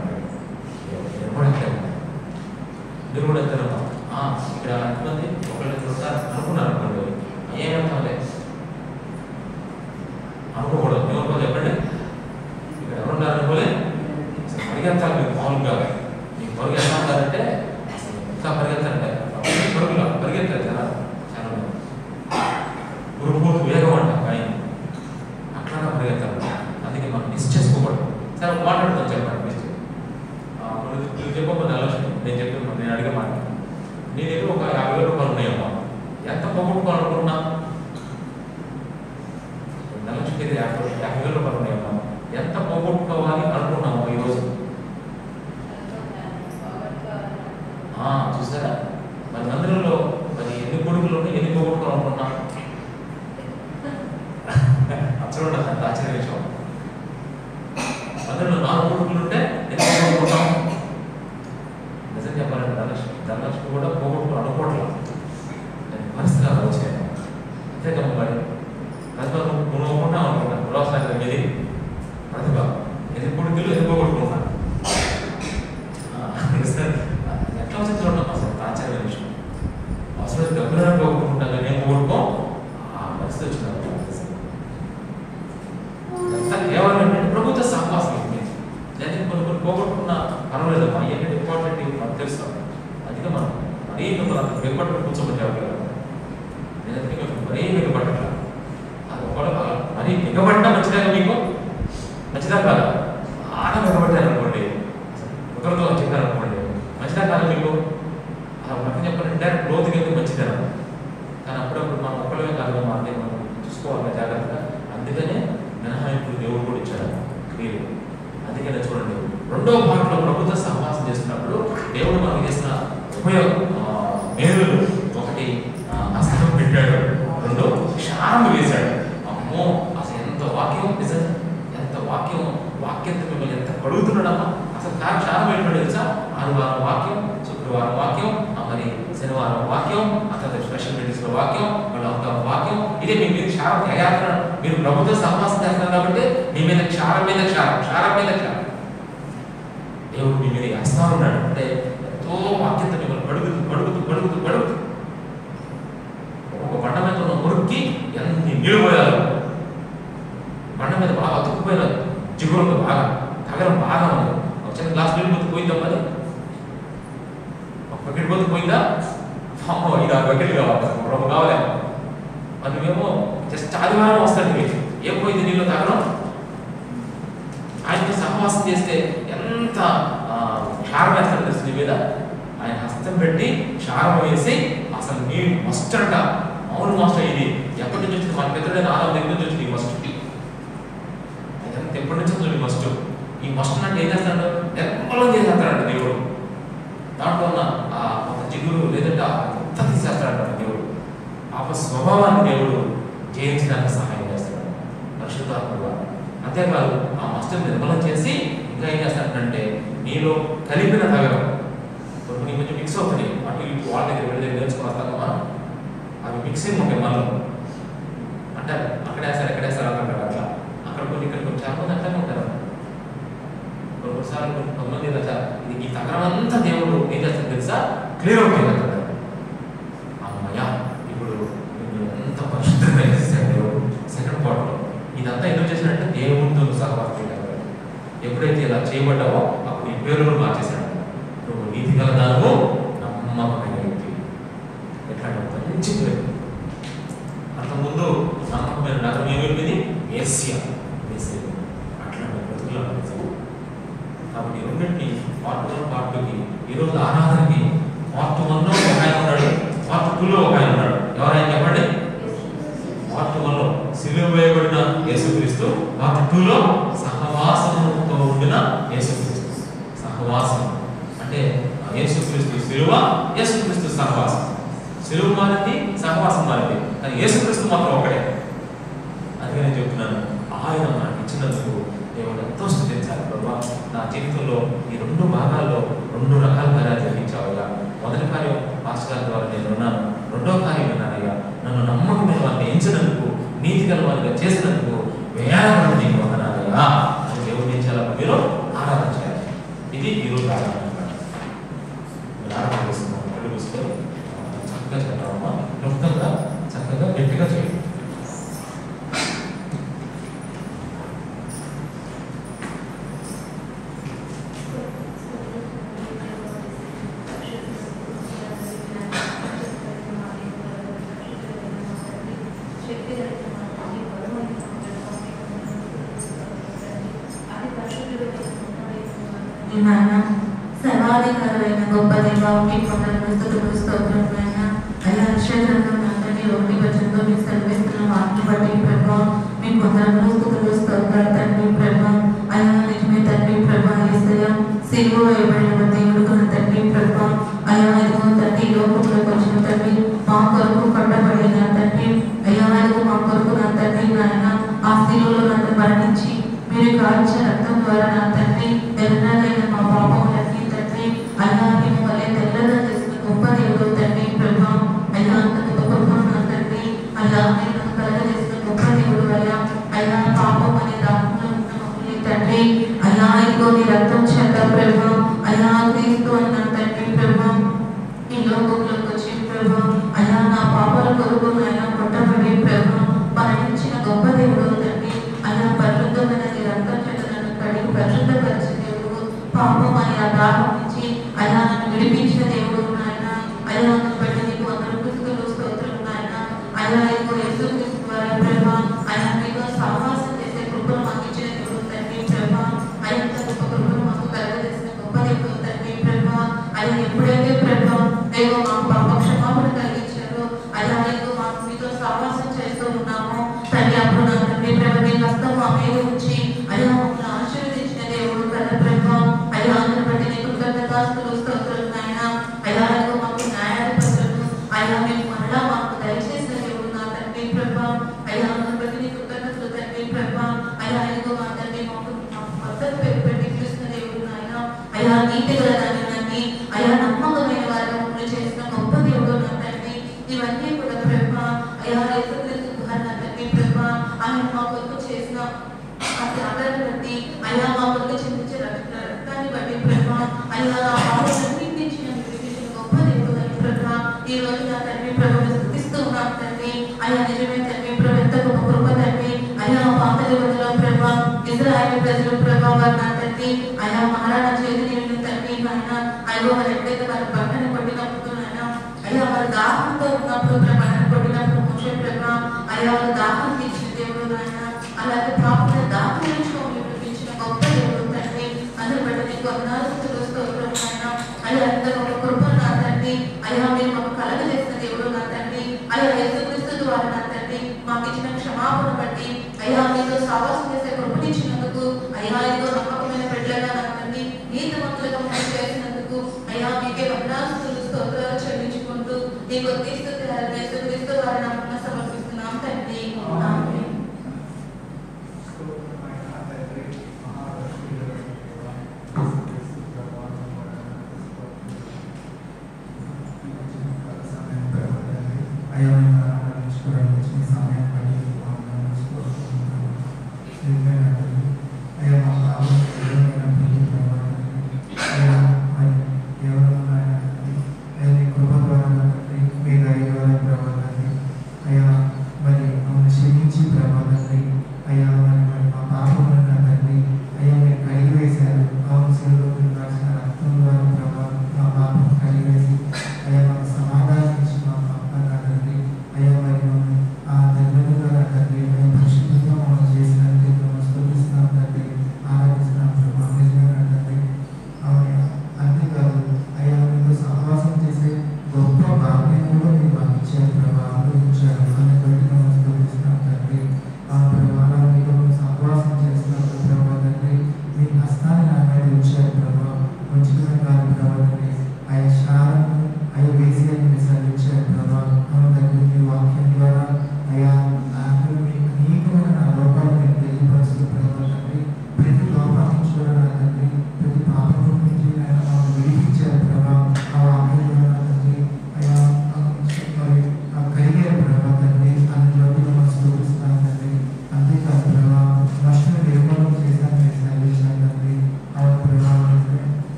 నేను కూడా అక్కడే ఉన్నాను. మీరు కూడా ఇద్దరు ఉన్నాం. ఇక్కడ ఎంతమంది ఒకళ్ళిద్దరు ఉంటారు అనుకున్నారు అనుకోండి, ఏమంటాంలే అనుకోకూడదు. ఏమనుకో చెప్పండి. ఇక్కడ ఎవరున్నారు అనుకోలే, పరిగెత్తాలి. మీరు మామూలుగా మీకు పరుగు ఎలా ఉంటారంటే ఇంకా పరిగెత్తాలంటే పరుగులా పరిగెత్తాలి. చాలా గురుపోతు వేగం అంట ఆయన అట్లా పరిగెత్తాలి. అందుకే మనం మిస్ చేసుకోకూడదు. సరే మాట్లాడుతాం చెప్పండి. చెప్పకుండా ఆలోచన నేను చెప్పాను. నేను అడిగే మాట, నీ దగ్గర ఒక 50,000 రూపాయలు ఉన్నాయమ్మా, ఎంత పోగొట్టుకోవాలనుకున్నా? 4 లక్షల దగ్గర 50,000 రూపాయలు ఉన్నాయమ్మా, ఎంత పోగొట్టుకోవాలి అనుకున్నాము ఈరోజు? చూసారా? మరి మందిరంలో మరి ఎన్ని కొడుకులు ఉన్నాయి, ఎన్ని పోగొట్టుకోవాలనుకున్నా? అప్పుడు అంత ఆశ్చర్య విషయం. మందిరంలో 4 కొడుకులు ఉంటే ఎన్ని పోగొట్టుకుంటాం? నిజం చెప్పాలంటే ధనలక్ష్మి కూడా పోగొట్టుకుని అనుకోవట్లేదు. పరిస్థితి అలా వచ్చాయి. అంతేకాదు మరి ప్రతిభ నువ్వు అనుకుంటావు అనుకుంటాను. రోజు మీది ప్రతిభ ఎది కొడుకులు ఎది పోగొట్టుకుంటాను. ఎట్లా వచ్చి చూడటం అసలు ఆశ్చర్యమైన విషయం. అసలు డబ్బులను పోగొట్టుకుంటాను, నేను పోగొట్టుకో ఆ పరిస్థితి వచ్చిన కేవలం ఏంటంటే ప్రభుత్వ సహవాసం. నేను కొన్ని పోగొట్టుకున్నా పర్వాలేదు, అవన్నీ ఇంపార్టెంట్ మనకు తెలుస్తాం. అందుకే మనం మరీ మిమ్మల్ని అంత వెనుపట్టు కూర్చోబెట్టారు కదా. నేను అందుకే మరీ వెనుపట్టట్లా. అది ఒకవేళ మరీ మిగబడ్డా మంచిదా? మీకు మంచిదా కాదా? బాగా మిగబడ్డారు అనుకోండి, ఒకరితో చెప్పారు అనుకోండి, మంచిదా కాదా మీకు? అలా పక్కన చెప్పాలంటే డైరెక్ట్ లోతుకి వెళ్తే మంచిదేనా? కానీ అప్పుడప్పుడు మనం ఒక్కడే కాదు, మనం చూసుకోవాలి జాగ్రత్తగా. అందుకనే మినహాయింపులు దేవుడు కూడా ఇచ్చాడు క్రియలు. అందుకనే చూడండి, 2వ పాటలో ప్రభుత్వ సహవాసం చేస్తున్నప్పుడు దేవుడు మనకు చేసిన మేలు, ఒకటి హస్తం పెట్టాడు, 2 క్షారం వేశాడు. అమ్మో అసలు ఎంత వాక్యం, నిజంగా ఎంత వాక్యంతో మిమ్మల్ని ఎంత కడుగుతున్నాడమ్మా. అసలు క్షారం ఏంటో తెలుసా? ఆదివారం వాక్యం, శుక్రవారం వాక్యం, మరి శనివారం వాక్యం, అక్కడ స్పెషల్ మీటింగ్స్ లో వాక్యం, మళ్ళీ వాక్యం. ఇదే మీ మీద క్షారం తయారు. మీరు ప్రభుత్వ సహవాసం చేస్తున్నారు కాబట్టి మీ మీద క్షారం మీద క్షారం, క్షారం మీద క్షారం. దేవుడు మీ మీద హస్తాలు ఉన్నాడు అంటే ఎంతో వాక్యంతో మిమ్మల్ని పడుగుతూ ఒక బండ మీద ఉన్న మురుక్కి ఎన్ని నీళ్ళు పోయారు. బండ మీద బాగా అతుక్కుపోయినారు, జిగురు బాగా తగరం బాగా ఉంది. ఒక చిన్న గ్లాస్ నీళ్ళు పోతే పోయిందా? మరి బకెట్లు కావాలి, రొమ్మ కావాలేమో. మరి నువ్వేమో జస్ట్ ఆదివారం వస్తాడు, నీకు ఏం పోయింది నీళ్ళు తాగడం. ఆయనతో సహవాసం చేస్తే ఎంత క్షారం వేస్తాడు తెలుసు నీ మీద. ఆయన హస్తం పెట్టి క్షారం వేసి అసలు నీ మస్ట్ అంట. అవును మాస్టర్, ఇది ఎప్పటి నుంచి వచ్చింది? మన పెద్దడైన ఆదాం దగ్గర నుంచి వచ్చింది ఈ మస్ట్. అదంతా ఎప్పటి నుంచి వచ్చింది మస్ట్. ఈ మస్ట్ అంటే ఏం చేస్తాడు? నిర్మలం చేసేస్తాడంట దేవుడు. దాంట్లో ఉన్న ఒక జిగురు లేదంటే అంత తీసేస్తాడంట దేవుడు. పాప స్వభావాన్ని దేవుడు జయించడానికి సహాయం చేస్తాడు పరిశుద్ధాత్మగా. అంతేకాదు ఆ మస్టర్ని నిర్మలం చేసి ఇంకా ఏం చేస్తాడంటే నీలో కలిపిన తగరం కొన్ని కొంచెం మిక్స్ అవుతుంది. అటు ఇటు వాళ్ళ దగ్గర వెళ్ళి నేర్చుకుని వస్తామా, అవి మిక్సింగ్ ఉంటాయి మనలో. అంటే అక్కడ వేస్తారు ఎక్కడ వేస్తారు అంటారు. అట్లా అక్కడ కొన్ని ఇక్కడ కొంచెం చాలా మంది అట్లానే ఉంటారు. కొన్నిసార్లు కొంతమంది ఇది ఈ తగరం అంతా దేవుడు ఏం చేస్తాడు తెలుసా? క్లియర్ అవుతుంది అంటారు. అమ్మయ్యా, ఇప్పుడు ఎంత పరిశుద్ధంగా చేస్తాడు దేవుడు. సెకండ్ పార్ట్లో ఇదంతా ఎందుకు చేశాడంటే దేవుడితో సహవాసం చేయడం. ఎప్పుడైతే ఇలా చేయబడ్డావో అప్పుడు ఈ పేరును మార్చేశాడు. నువ్వు నీతి గల దానము, నమ్మకమైన వ్యక్తి. ఎట్లా మంచి పేరు. అంతకుముందు నమ్మకమైన నగరం ఏమైపోయింది? ఏసియా. అట్లాంటి బ్రతుకులు అనిపిస్తావు. కాబట్టి రెండింటిని పార్ట్ 1 పార్ట్ 2కి ఈరోజు ఆరాధనకి పార్ట్ 1లో ఒక ఆయన ఉన్నాడు, పార్ట్ 2లో ఒక ఆయన ఉన్నాడు. ఎవరైనా చెప్పండి? పార్ట్ 1లో సిలువ వేయబడిన యేసుక్రీస్తు, పార్ట్ 2లో సహవాసంతో ఉండిన యేసుక్రీస్తు. సహవాసం అంటే యేసుక్రీస్తు సిలువ, యేసుక్రీస్తు సహవాసం. సిలువ మారింది, సహవాసం మారింది, కానీ యేసుక్రీస్తు మాత్రం ఒకటే. అందుకే నేను చెప్తున్నాను, ఆయన మనకి ఇచ్చినందుకు దేవుడు ఎంతో స్తుతించాలి. ప్రభా, నా జీవితంలో ఈ 2 భాగాల్లో 2 రకాల కార్యాలు జరిగించావయ్యా. మొదటి కార్యం పాస్టర్ గారి ద్వారా నేను ఉన్నాను. రెండో కార్యం విన్నానయ్యా, నన్ను నమ్మకమైన వారిని ఎంచినందుకు, నీతి గల వారిగా చేసినందుకు వేయాలని నీకు వందనాలయ్యా అని దేవుడు ఏం చేయాలి? మీరు ఆరాధన చేయాలి. ఇది ఈరోజు ఆరాధన. ఆరాధన చేస్తున్నాం, కళ్ళు మూసుకొని చక్కగా చేద్దామమ్మా. క్లుప్తంగా చక్కగా గట్టిగా చేయండి. సర్వాధికారులైన గొప్ప దేవానికి స్తోత్రం స్తోత్రమైన అయ్యా నక్షత్రంలో తండ్రి 1 మీకు సెలవిస్తున్న వాటిని బట్టి ప్రభా మీకు వందనములు స్తుతులు స్తోత్రాలు తండ్రి ప్రభా. అయ్యా నిజమే తండ్రి ప్రభా. యేసయ్యా సిలువ వేయబడిన దేవుడు తండ్రి ప్రభా. అయ్యా ఇదిగో తండ్రి లోకంలోకి వచ్చిన తండ్రి మా కొరకు కట్టబడిన తండ్రి. అయ్యా ఇదిగో మా కొరకు నా తండ్రి నాయన ఆ సిలువలో నన్ను మరణించి మీరు కాల్చిన రక్తం ద్వారా నా తండ్రి ఎన్నడైన మా పాపములన్నీ తండ్రి అయ్యా మేము వల్లే తెల్లగా చేసిన గొప్ప దేవుడు తండ్రి ప్రభా. అయ్యా అంత గొప్ప నా తండ్రి అయ్యా మీరు నన్ను కలగజేసిన గొప్ప దేవుడు అయ్యా. అయ్యా పాపం అనే దాహంలో ఉన్న మమ్మల్ని తండ్రి అయ్యా ఇదిగో నీ రక్తం చేత ప్రభా. అయ్యా క్రీస్తు అన్న తండ్రి ప్రభా ఈ లోకంలోకి వచ్చి ప్రభా అయ్యా నా పాపాల కొరకు నాయన కొట్టబడి ప్రభా మరణించిన గొప్ప దేవుడు తండ్రి. అయ్యా పరిశుద్ధమైన నీ రక్తం చేత నన్ను కడిగి పరిశుద్ధపరిచిన దేవుడు. పాపం అనే ఆ దాహం నుంచి అయ్యా నన్ను విడిపించిన దేవుడు నాయన. అయ్యా నన్ను బట్టి నీకు వందనములు స్తుతులు స్తోత్రం నాయన. అయ్యా ఇదిగో యేసుక్రీస్తు ద్వారా ప్రభా అయ్యా మీతో సహవాసం చేసే కృపను మాకు ఇచ్చిన దేవుడు తండ్రి ప్రభా. అయ్యా గొప్ప కృపను మాకు కలుగజేసిన గొప్ప దేవుడు తండ్రి ప్రభా. అయ్యా ఎప్పుడైతే ప్రభా ఏదో మాకు పాప క్షమాపణ కలిగించారో అయ్యా ఏదో మాకు మీతో సహవాసం చేస్తూ ఉన్నాము తండ్రి. అప్పుడు నా తండ్రి ప్రభా నీ హస్తం మా మీద ఉంచి అయ్యా మమ్మల్ని ఆశీర్వదించిన దేవుడు కదా ప్రభా. అయ్యా అందరి బట్టి నీ కృతజ్ఞతాస్తుతులు స్తోత్రాలు నాయన. అయ్యా ఏదో మాకు న్యాయాధిపతులను అయ్యా మేము మరలా మాకు దయచేసిన దేవుడు నా తండ్రి ప్రభా. అయ్యా అందరి బట్టి నీ కృతజ్ఞతలు తండ్రి ప్రభా. అయ్యా ఏదో మా తండ్రి మాకు పద్ధతి పేరు పెట్టి చూసిన దేవుడు నాయన. అయ్యా నీతి గల దాన్ని అయ్యా నమ్మకమైన వారిగా మమ్మల్ని చేసిన గొప్ప దేవుడు నా తండ్రి. ఇవన్నీ కూడా ప్రభా అయ్యా యేసుక్రీస్తు ద్వారా నా తండ్రి ప్రభా ఆయన మా కొరకు చేసిన ఆ త్యాగాన్ని బట్టి అయ్యా మా కొరకు చింతించే రక్తాన్ని బట్టి ప్రభా అయ్యా నా పాపలన్నింటినీ విడిపించిన గొప్ప దేవుడు అని ప్రభా. ఈ రోజు నా తండ్రి ప్రభు స్తుతిస్తూ ఉన్నాను తండ్రి. అయ్యా నిజమే తండ్రి ప్రభు ఎంత గొప్ప కృప తండ్రి. అయ్యా పాత నిబంధనలో ప్రభా ఇశ్రాయేలు ప్రజలు ప్రభా వారు నా తండ్రి అయ్యా మహారాణ చేతి తండ్రి నాయన. అయ్యో వారు ఎప్పుడైతే వారి పంటను కొట్టినప్పుడు నాయన అయ్యా వారు దాహంతో ఉన్నప్పుడు ప్రభావం కొట్టినప్పుడు మోషే ప్రభా అయ్యా వారు దాహం తీర్చిన దేవుడు నాయన అలాగే ప్రాపర్ దాహం పిలిచిన గొప్ప దేవుడు తండ్రి అందరి బట్టి నీకు వందనాలు స్తోత్రం నాయన అయ్యా అందరూ ఒక కృప నా తండ్రి అయ్యా మీరు మాకు కలగజేసిన దేవుడు నా తండ్రి అయ్యా యేసుక్రీస్తు ద్వారా నా తండ్రి మాకు ఇచ్చిన క్షమాపణ బట్టి అయ్యా మీతో సహవాసం చేసే కృపనిచ్చినందుకు అయ్యా ఎంతో నమ్మకమైన బిడ్డలుగా నా తండ్రి నీతిమంతులుగా మనం చేసినందుకు అయ్యా మీకే వందనాలు స్తోత్రాలు చెల్లించుకుంటూ నీకు స్తుతి యేసుక్రీస్తు వారి నామమున సమర్పిస్తున్నాం తండ్రి ఆమేన్.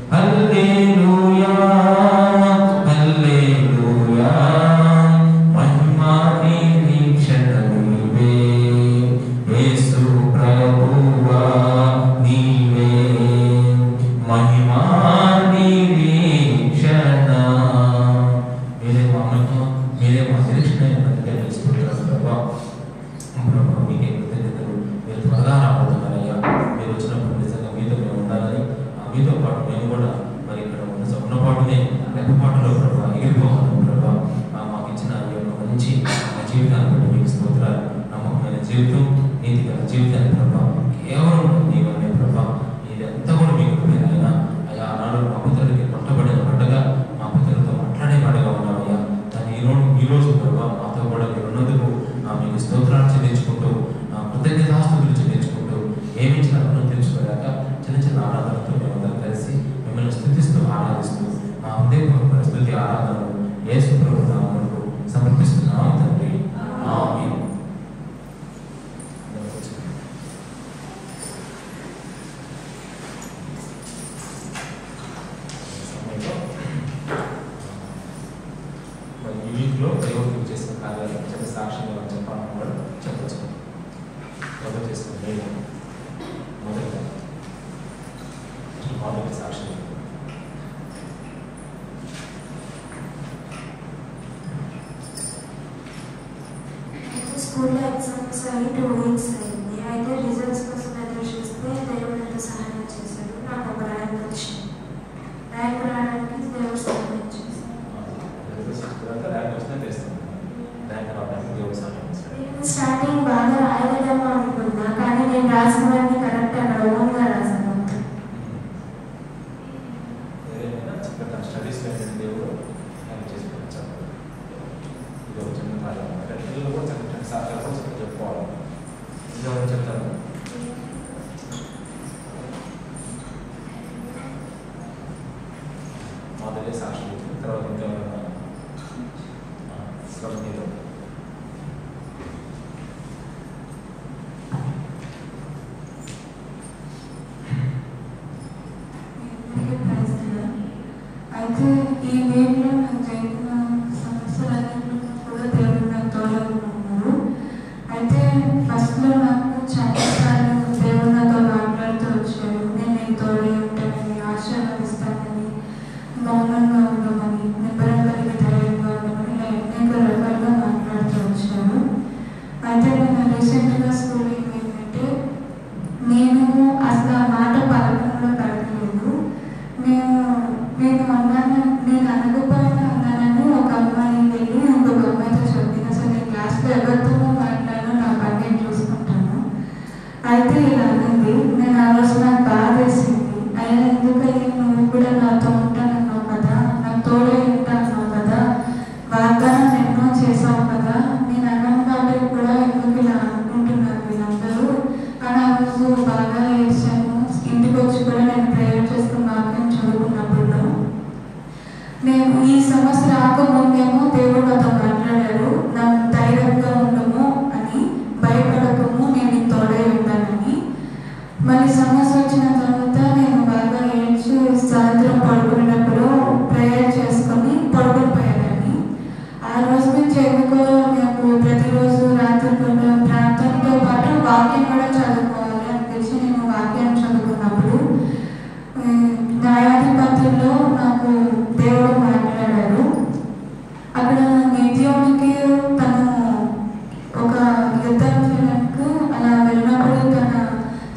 Hallelujah, త్వరలోనే రెప్పపాటులో ప్రభావ ఎగిరిపోవాలి ప్రభావ. మాకు ఇచ్చిన ఈ యొక్క మంచి జీవితాన్ని బట్టి మీకు స్తోత్రాలు. నమ్మకమైన జీవితం, నీతిగల జీవితాన్ని ప్రభావ కేవలం నీ వల్లే ప్రభావ. ఇదంతా కూడా మీకు ఉపయోగమైన అయ్యా ఆనాడు మా పుత్రుడికి పట్టబడిన పడ్డగా మా పుత్రులతో మాట్లాడే వాడిగా ఉన్నాం అయ్యా. దాన్ని ఈరోజు ప్రభావ మాతో కూడా మీరు ఉన్నందుకు మీకు స్తోత్రాలు చెల్లించుకుంటూ కృతజ్ఞతాస్తుతులు చెల్లించుకుంటూ ఏమించిన రుణం తెచ్చుకోలేక చిన్న చిన్న ఆరాధనలతో మేమందరం కలిసి మిమ్మల్ని స్తుతిస్తూ ఆరాధిస్తూ మా హృదయపూర్వక స్తుతి ఆరాధనలు యేసు ప్రభు నామములో సమర్పిస్తున్నాం తండ్రి. ఆమేన్. ఈ వీక్లో దైవకులు చేసిన కార్యాలు చిన్న సాక్ష్యంగా చెప్పాలని కూడా చెప్పచ్చు. మొదలు చేసుకుని మొదటి సాక్ష్యం స్కూల్లో ఎగ్జామ్స్ అయ్యి 2 weeks అయింది. అయితే రిజల్ట్స్ కోసం ఎదురు చూస్తే దేవుడు ఎంత సహాయం చేశాడు. నాకు ఒక ర్యాంక్ వచ్చింది. ర్యాంక్ రావడానికి దేవుడు సహాయం చేశాడు. నేను స్టార్టింగ్ బాగా రాయలేదేమో అనుకున్నా, కానీ నేను రాసినవన్నీ కరెక్ట్ అక్కడ ఓన్గా రాసాను. స్టడీస్ దేవుడు చేసి ఇది ఒక చిన్న కార్యం. పిల్లలు కూడా చక్కటి సాక్షాలు కూడా చక్కగా చెప్పుకోవాలి. ఇంకెవరు చెప్తారు? మొదటి సాక్షి తర్వాత ఇంకెవరైనా స్వర్ణీయులు అయితే ఈ వీక్లో నాకు జరిగిన సమస్యలన్నింటిలో కూడా దేవుడు నాకు తోడుగా ఉన్నారు. అయితే ఫస్ట్లో నాకు చాలాసార్లు దేవుడు నాతో మాట్లాడుతూ వచ్చాడు. నేను నీకు తోడే ఉంటానని, ఆశీర్వదిస్తానని, మౌనంగా ఉండమని, నిబ్బరం కలిగి ధైర్యంగా ఉండమని ఇలా అనేక రకాలుగా మాట్లాడుతూ వచ్చాడు. అయితే నేను రీసెంట్గా స్కూల్కి ఏంటంటే నేను అసలు ఆ మాట పలకంలో పలకలేదు. నేను అన్నాను, నేను అనకపోయినా అన్నానని ఒక అమ్మాయి వెళ్ళి ఇంకొక అమ్మాయితో చెప్పింది. అసలు నేను క్లాస్లో ఎవరితోనూ మాట్లాడినా నా పని నేను చూసుకుంటాను. అయితే ఇలా అనింది. నేను ఆ రోజు నాకు బాధ వేసింది. అయినా ఎందుకని నువ్వు కూడా నాతో ఉంటానన్నావు కదా, నాకు తోడే ఉంటానన్నావు కదా, వాగ్దానం ఎన్నో చేసావు కదా, నేను అన్నం కాబట్టి కూడా ఎందుకు ఇలా అనుకుంటున్నాను వీళ్ళందరూ అని ఆ రోజు బాగా ఏడ్చాను. ఇంటికి వచ్చి కూడా నేను ప్రేయర్ చేసుకుని వాక్యం చదువుకున్నప్పుడు నేను ఈ సమస్య రాకముందేమో దేవుడు నాతో మాట్లాడారు, నాకు ధైర్యంగా ఉండము అని, భయపడకము, నేను తోడే ఉంటానని. మళ్ళీ సమస్య వచ్చిన తర్వాత నేను బాగా ఏడ్చి సాయంత్రం పడుకునేటప్పుడు ప్రేయర్ చేసుకొని పడుకుని పోయానని. ఆ రోజు నుంచి ఎందుకో నాకు ప్రతిరోజు రాత్రి ప్రార్థనతో పాటు వాక్యం కూడా చదువుకోవాలి అనిపించి నేను వాక్యాన్ని చదువుకున్నప్పుడు న్యాయాధిపతుల్లో నాకు దేవుడు మాట్లాడారు. అక్కడ నిత్యానికి తను ఒక యుద్ధం చేయడానికి అలా వెళ్ళినప్పుడు తన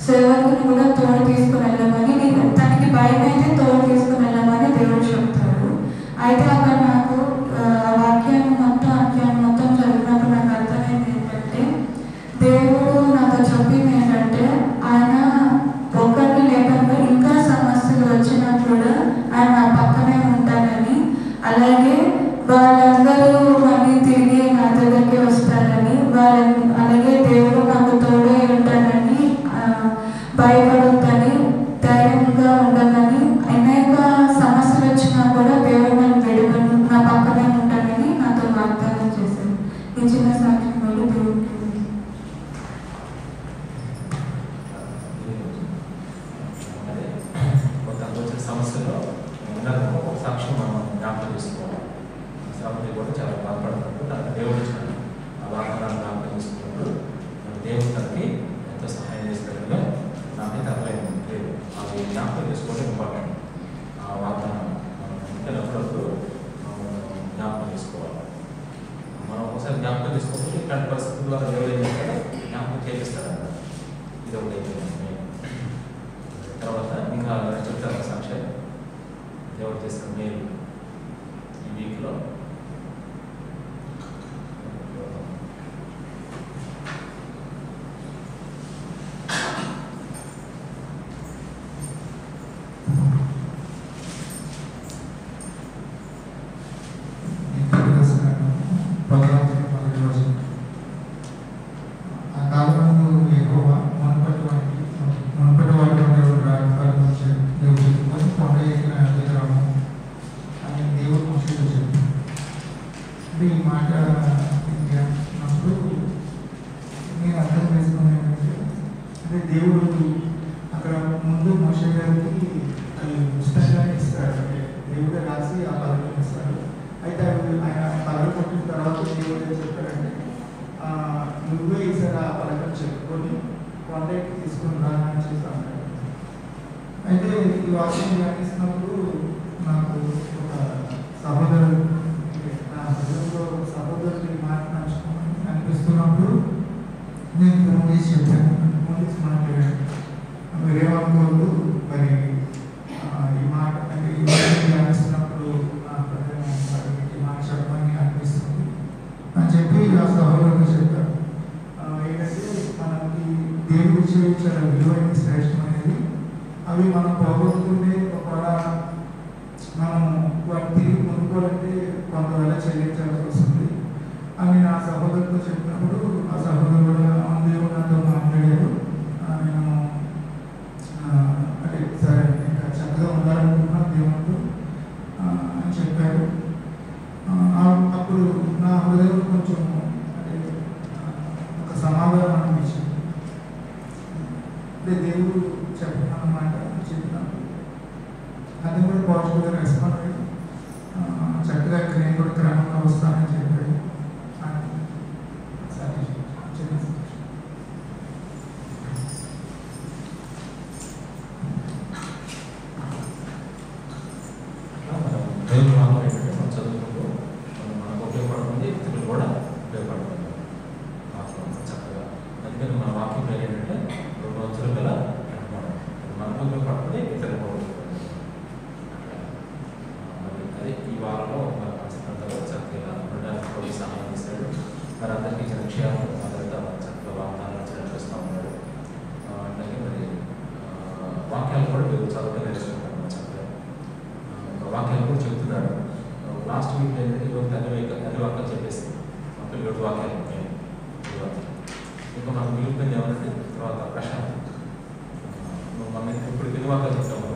సేవకుని కూడా తోడు తీసుకుని వెళ్ళమని, తనకి భయం అయితే తోడు తీసుకుని వెళ్ళమని దేవుడు చెప్తాడు. అయితే అక్కడ నాకు వాక్యాన్ని మొత్తం అధ్యాయం మొత్తం చదివినప్పుడు నాకు అర్థమైంది ఏంటంటే దేవుడు నాతో చెప్పింది ఏంటంటే ఆయన ఒక్కరిని లేకుండా ఇంకా సమస్యలు వచ్చినా కూడా ఆయన నా పక్కనే ఉంటానని, అలాగే వాళ్ళందరూ మళ్ళీ తిరిగి నా దగ్గరికి వస్తారని, అలాగే దేవుడు నాకు తోడే ఉంటానని, భయపడొద్దని, ధైర్యంగా ఉండదని, అనేక సమస్యలు వచ్చినా కూడా దేవుడు నన్ను విడవను, నా పక్కనే ఉంటానని నాతో వాగ్దానం చేశాను. ఈ చిన్న సాక్ష్యం వల్ల దేవుడికి వచ్చిన సమస్యలో అందరూ ఒక సాక్ష్యం మనం జ్ఞాపకం చేసుకోవాలి. సామెత కూడా చాలా బాధపడుతున్నప్పుడు నాకు దేవుడు ఇచ్చిన ఆ వాగ్దానాన్ని జ్ఞాపకం చేసుకున్నప్పుడు దేవుడు తనకి ఎంతో సహాయం చేసినట్టుగా నాకైతే అర్థమైంది. లేదు అవి జ్ఞాపకం చేసుకోవడం ఇంపార్టెంట్. ఆ వాగ్దానం మనం అప్పుడప్పుడు జ్ఞాపకం చేసుకోవాలి. మనం ఒకసారి జ్ఞాపకం చేసుకోకపోతే ఇట్లాంటి పరిస్థితుల ద్వారా దేవుడు ఏం చేస్తాడో జ్ఞాపకం చేపిస్తాడన్నమాట. ఇది ఒకటి. తర్వాత ఇంకా చెప్తాను సాక్ష్యం దేవుడు చేసిన మేలు ఈ వీక్లో ఈ మాట అన్నప్పుడు నేను అర్థం చేసుకున్నాను ఏంటంటే అంటే దేవుడు అక్కడ ముందు మోషే గారికి ఉచితంగా ఇస్తాడు, అంటే దేవుడే రాసి ఆ పదవిని ఇస్తాడు. అయితే ఆయన పదవి కొట్టిన తర్వాత దేవుడు ఏం చెప్పాడంటే నువ్వే ఈసారి ఆ పథకం చెప్పుకొని కొండకి తీసుకుని రా అని చెప్తాను. అయితే ఈ వాక్యం ధ్యానిస్తున్నప్పుడు నాకు ఒక సహోదరుడు నా హృదయంలో సహోదరుడి మాట అనిపిస్తున్నప్పుడు నేను ఫోన్ చేసి చెప్పాను, ఫోన్ చేసి మాట్లాడాను, మీరేమనుకోవద్దు మరి ఈ మాట అంటే ఈ వాక్యం ధ్యానిస్తున్నప్పుడు నా హృదయం ఈ మాట చెప్పమని అనిపిస్తుంది అని చెప్పి ఆ సహోదరుడు చెప్పారు. ఏంటంటే మనకి దేవుడు ఇచ్చిన విలువైన శ్రేష్టమైనది అవి మనం పోగొట్టుకుంటే ఒకవేళ మనం వాటిని తిరిగి పొందుకోవాలంటే కొంతవేళ చెల్లించాల్సి వస్తుంది అని నా సహోదరుతో చెప్పినప్పుడు ఆ సహోదరుడు దేవుడు నాతో మాట్లాడారు. నేను అంటే సరే ఇంకా చక్కగా ఉండాలనుకుంటున్నాను దేవుడు అని చెప్పారు. అప్పుడు నా హృదయం కొంచెం అంటే ఒక సమాధానం అనిపించింది. అంటే దేవుడు చెప్పినమాట చెప్పినప్పుడు అది కూడా పాజిటివ్గా రెస్పాండ్ అయ్యి చక్కగా నేను కూడా క్రమంగా వస్తానని చెప్పాడు. చదువుకుంటూ మనకు ఉపయోగపడుతుంది, ఇతరులు కూడా ఉపయోగపడుతుంది చక్కగా. అందుకని మన వాక్యం ఏంటంటే 2 రోజులు గల మనకు ఉపయోగపడుతుంది, ఇతరులు కూడా ఉపయోగపడుతుంది. అదే ఈ వారంలో మన పరిస్థితుల్లో చక్కగా ఉండడానికి కూడా సహాయం చేశాడు. మరి అందరికీ ఇచ్చిన విషయాలు అందరితో చక్కగా వాగ్దానాలు చేస్తూ ఉన్నాడు. అలాగే మరి వాక్యాలు కూడా మీరు చదువుతూ నేర్చుకుంటాను చక్కగా. వాక్యాలు కూడా చెబుతున్నాడు. లాస్ట్ వీక్ ఏంటంటే ఈరోజు అన్ని వాక్యాలు చెప్పేసి అప్పుడు 7 వాక్యాలు ఇంకా మనకు మిగిలిపోయింది ఏమంటే తర్వాత ప్రశాంత్ మనం ఇప్పుడు ఎన్ని వాక్యాలు చెప్తాము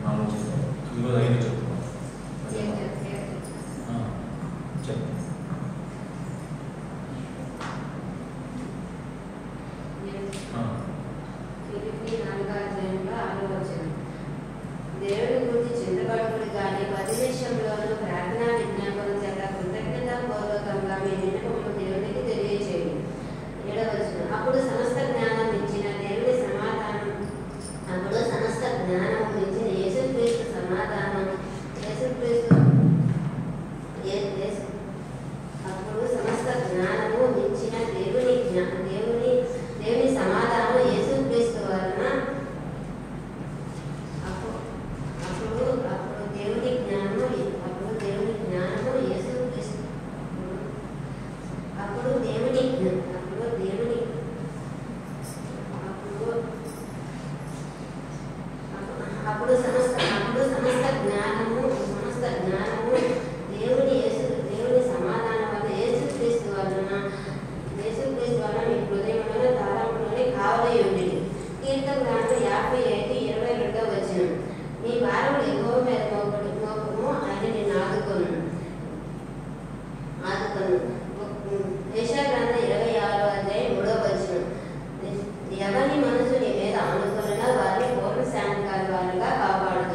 4 చెప్తాం, ఈరోజు 5 చెప్తున్నాం. చెప్పండి. దేవుడి గురించి చింతపడుకుని కానీ 10 నిమిషంలోనూ ప్రార్థనా విజ్ఞాపన చేత కృతజ్ఞతాపూర్వకంగా మీ విన్నపమును దేవునికి తెలియచేయండి. 7వ వచనం. అప్పుడు సమస్త జ్ఞానం ఇచ్చిన దేవుని సమాధానం, అప్పుడు సమస్త జ్ఞానం ఇచ్చిన యేసుక్రీస్తు సమాధానం, అప్పుడు సమస్త జ్ఞానము ఇచ్చిన దేవుని సమాధానం యేసుక్రీస్తు వలన అప్పుడు సమస్త జ్ఞానము దేవుని సమాధానం వల్ల యేసుక్రీస్తు వలన మీ హృదయంలో తాళంలోనే కావలై ఉండేది. కీర్తన గ్రంథం 55:22 వచనం. నీ భారములు యెహోవా మీద మోపము, ఆయన నిన్ను ఆదుకొను. యెషయా గ్రంథం 26:3 వచనం. ఎవరి మనసు నీ మీద ఆనుకొనినా వారిని పూర్ణ శాంతికాల వారుగా కాపాడు.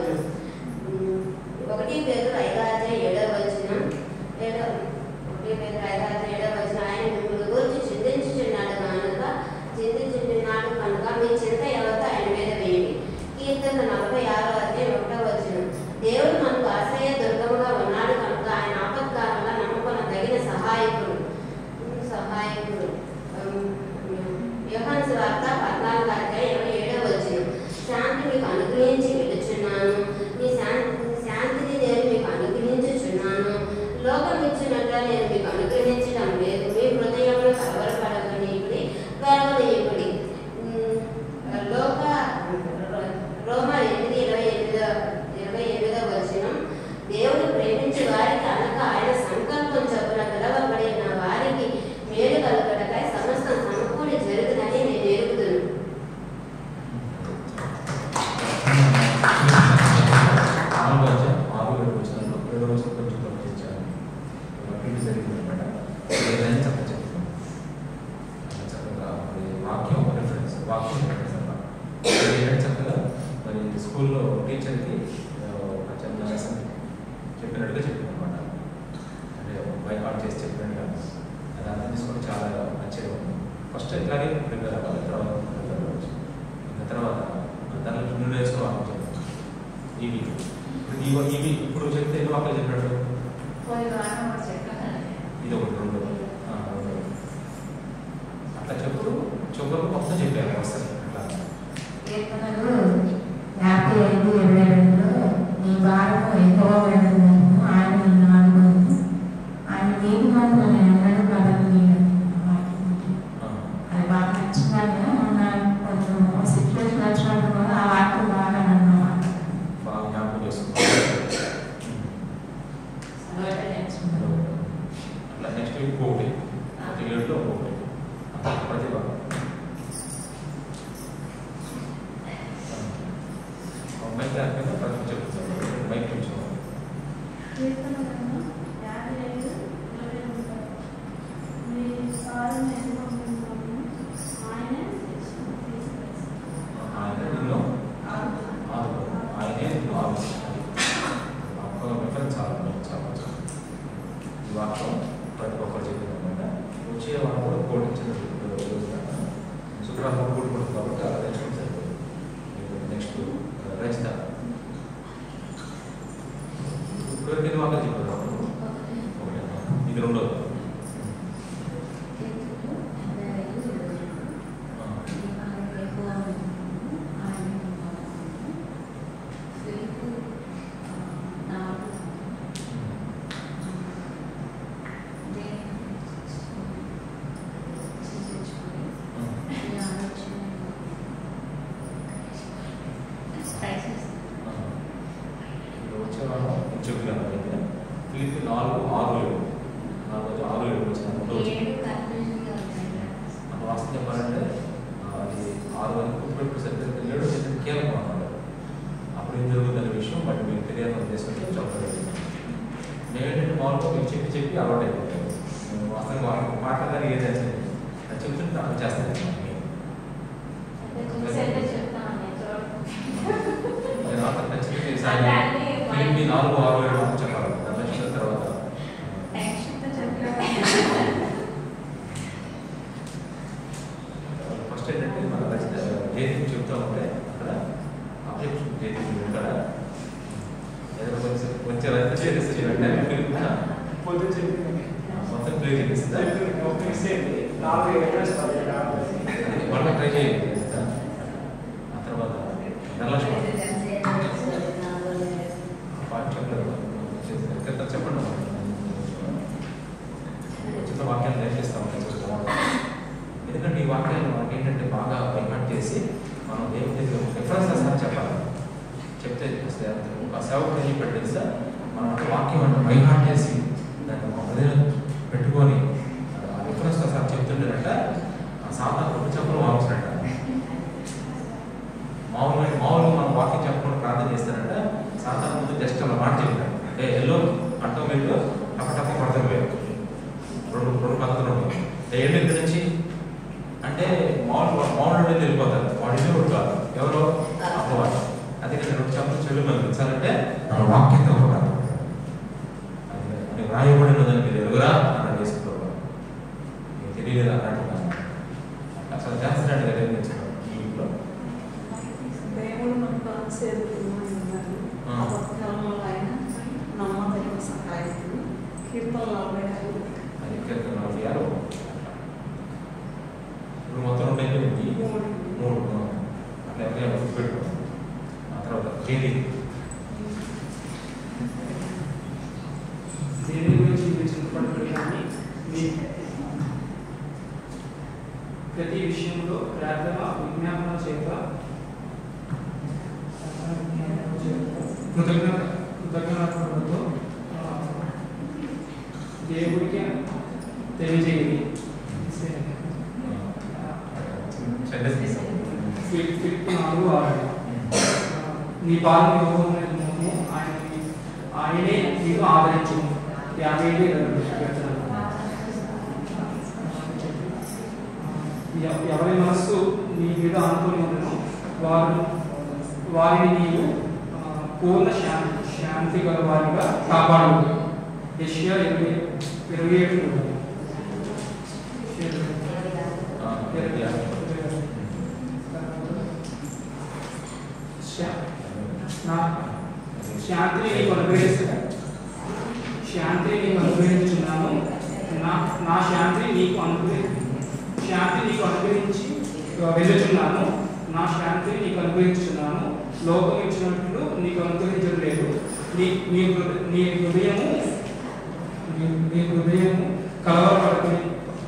ఇది జరిగింది అనమాట. ఏదైనా చక్కగా చెప్తాం, చక్కగా వాక్యం రిఫరెన్స్ అనమాట. ఏంటంటే చక్కగా మరి స్కూల్లో టీచర్కి చిన్న లెసన్ చెప్పినట్టుగా చెప్పింది అనమాట. అంటే బై హార్ట్ చేసి చెప్పినట్టుగా అది అర్థం తీసుకొని చాలా మంచిగా ఉంది. ఫస్ట్ ఇట్లాగే ప్రిపేర్ అవ్వాలి, తర్వాత ఇంకా తర్వాత దాంట్లో నువ్వు వేసుకోవాలి చెప్తాను. ఇవి ఇప్పుడు చెప్తే ఎన్ని వాక్యాలు చెప్పాడు? ఇది ఒకటి రెండు అట్లా చెప్పుడు చెప్పులు మొత్తం చెప్పారు వస్తుంది అట్లా. కీర్తనలు 55:22 నీ భారము ఎక్కువ వెళ్ళను, ఆయన నిన్ను ఆదుకొను, ఆయన నీకు మాత్రం ఎన్నడూ కదలనీయడు. అది బాగా నచ్చిందని మొన్న కొంచెం సిచ్యువేషన్ వచ్చినప్పుడు కూడా ఆ వాక్యం బాగా అన్నమాట. బాగా జ్ఞాపకం చేస్తుంది. అట్లా నెక్స్ట్ వీక్ ఒకటి 7లో ఒకటి ప్రతిభ మైక్ లేకపోయినా ప్రతిభ చెప్తాను. మైక్ కొంచెం ఆయన నిన్ను ఆయనే నిన్ను ఆలోచిస్తాను. రిఫరెన్స్ చాలా ఈ వాక్యం ప్రతి ఒక్కరు చెప్పిందనమాట. వచ్చే వారం కూడా కోట్ ఇచ్చిన శుక్రవారం కోట్ పడుతుంది కాబట్టి అలా తెచ్చుకుంటే సరిపోతుంది. నెక్స్ట్ రచిత ఇప్పుడు ఎన్ని వాక్యాలు చెప్పారు? ఇది రెండోది. వచ్చేవాళ్ళం చెప్పినాను అయితే ఫిలిపి 4:6-7 వచ్చిన వాస్తవం చెప్పాలంటే అది 6 వరకు గుర్తుపెట్టు సరిగ్గా 7 సెకండ్ కీలకం అన్నమాట. అప్పుడు ఏం జరుగుతుందనే విషయం బట్ మీకు తెలియాలని ఉద్దేశంతో చెప్పలేదు. నేనేంటంటే మామూలుగా మీకు చెప్పి అలవాటు అయిపోతాను. వాస్తవంగా వాళ్ళకి మాట్లాడాలి ఏదైనా అది చెప్తుంటే అర్థం చేస్తాను. నేను అంత ఖచ్చితంగా ఫిలిపి 4:6-7 చెప్పాలి. దాని వచ్చిన తర్వాత ఫస్ట్ ఏంటంటే మన జేతీ చెప్తా ఉంటే అక్కడ అబ్జెక్షన్ జేతీ ఇక్కడ ఏదైనా వచ్చే రద్దు చేసి మొత్తం ప్లే చేపిస్తుందా? వాళ్ళ ట్రై చేయండి. ఆ తర్వాత ధనలక్ష్మి చెప్పండి. ఉచిత వాక్యాలు నేర్పిస్తా ఉంటాయి. ఎందుకంటే ఈ వాక్యాలు మనకి ఏంటంటే బాగా బైహార్ట్ చేసి మనం దేవుడి దగ్గర రిఫరెన్సెస్ అని చెప్పాలి. చెప్తే ఒక సేవకుడు ఏం చెప్పాడు తెలుసా? మనం అంటే వాక్యం అంటే బైహార్ట్ చేసి దాన్ని మా హృదయం పెట్టుకొని ఆ రిఫరెన్స్ సార్ చెప్తుండేనట సాధారణ రెండు చెప్పలు వాడుతున్నట్ట. మామూలుగా మనం వాక్యం చెప్పకుండా ప్రార్థన చేస్తారంట. సాధారణ ముందు జస్ట్ అలా మాట చెప్పారు. ఎల్లో అంటం వెళ్ళి టపటప్ప పడతాం పోయారు. రెండు పద్ధతులు ఉంటాయి. ఏంటి ఇక్కడి నుంచి అంటే మామూలు వెళ్ళిపోతారు. వాడిని కూడా కాదు ఎవరో అమ్మవారు. అదే కదా 2 చెప్పలు చెల్లి మళ్ళించాలంటే మన వాక్యంతో పడాలి. అది రాయబడిన దానికి మీరు ఎదురా అన్నట్టు చేసుకుంటారు. మీకు తెలియదు అన్నట్టు అసలు చేస్తాడు కదా నేర్చుకోవడం ఈ ఇంట్లో. దేవుడు మనకు ఆయన నమ్మదైన సహాయకుడు. కీర్తన 46 ఇప్పుడు మొత్తం ఉంటాయి 3 అట్లా ఎవరైనా గుర్తుపెట్టుకోండి. ఆ తర్వాత దేని గురించి మీరు చింతపడతారు కానీ ప్రతి విషయంలో ప్రార్థన విజ్ఞాపన చేత కృతజ్ఞతతో దేవుడికి తెలియజేయండి. ఫిలిప్పి 4:6 నీ పాలన ఆయనే నీకు ఆదరించు, ఎవరి మనస్సు నీ మీద ఆనుకొని ఉండను వారిని నీవు పూర్ణ శాంతి గల వారిగా కాపాడు. యెషయా 27 శాంతిని నీకు అనుగ్రహించున్నాను. నా శాంతిని నీకు అనుగ్రహించి వెళ్ళుచున్నాను. నా శాంతిని నీకు అనుగ్రహించున్నాను. లోకం ఇచ్చినట్లు నీకు అనుగ్రహించడం లేదు. నీ హృదయము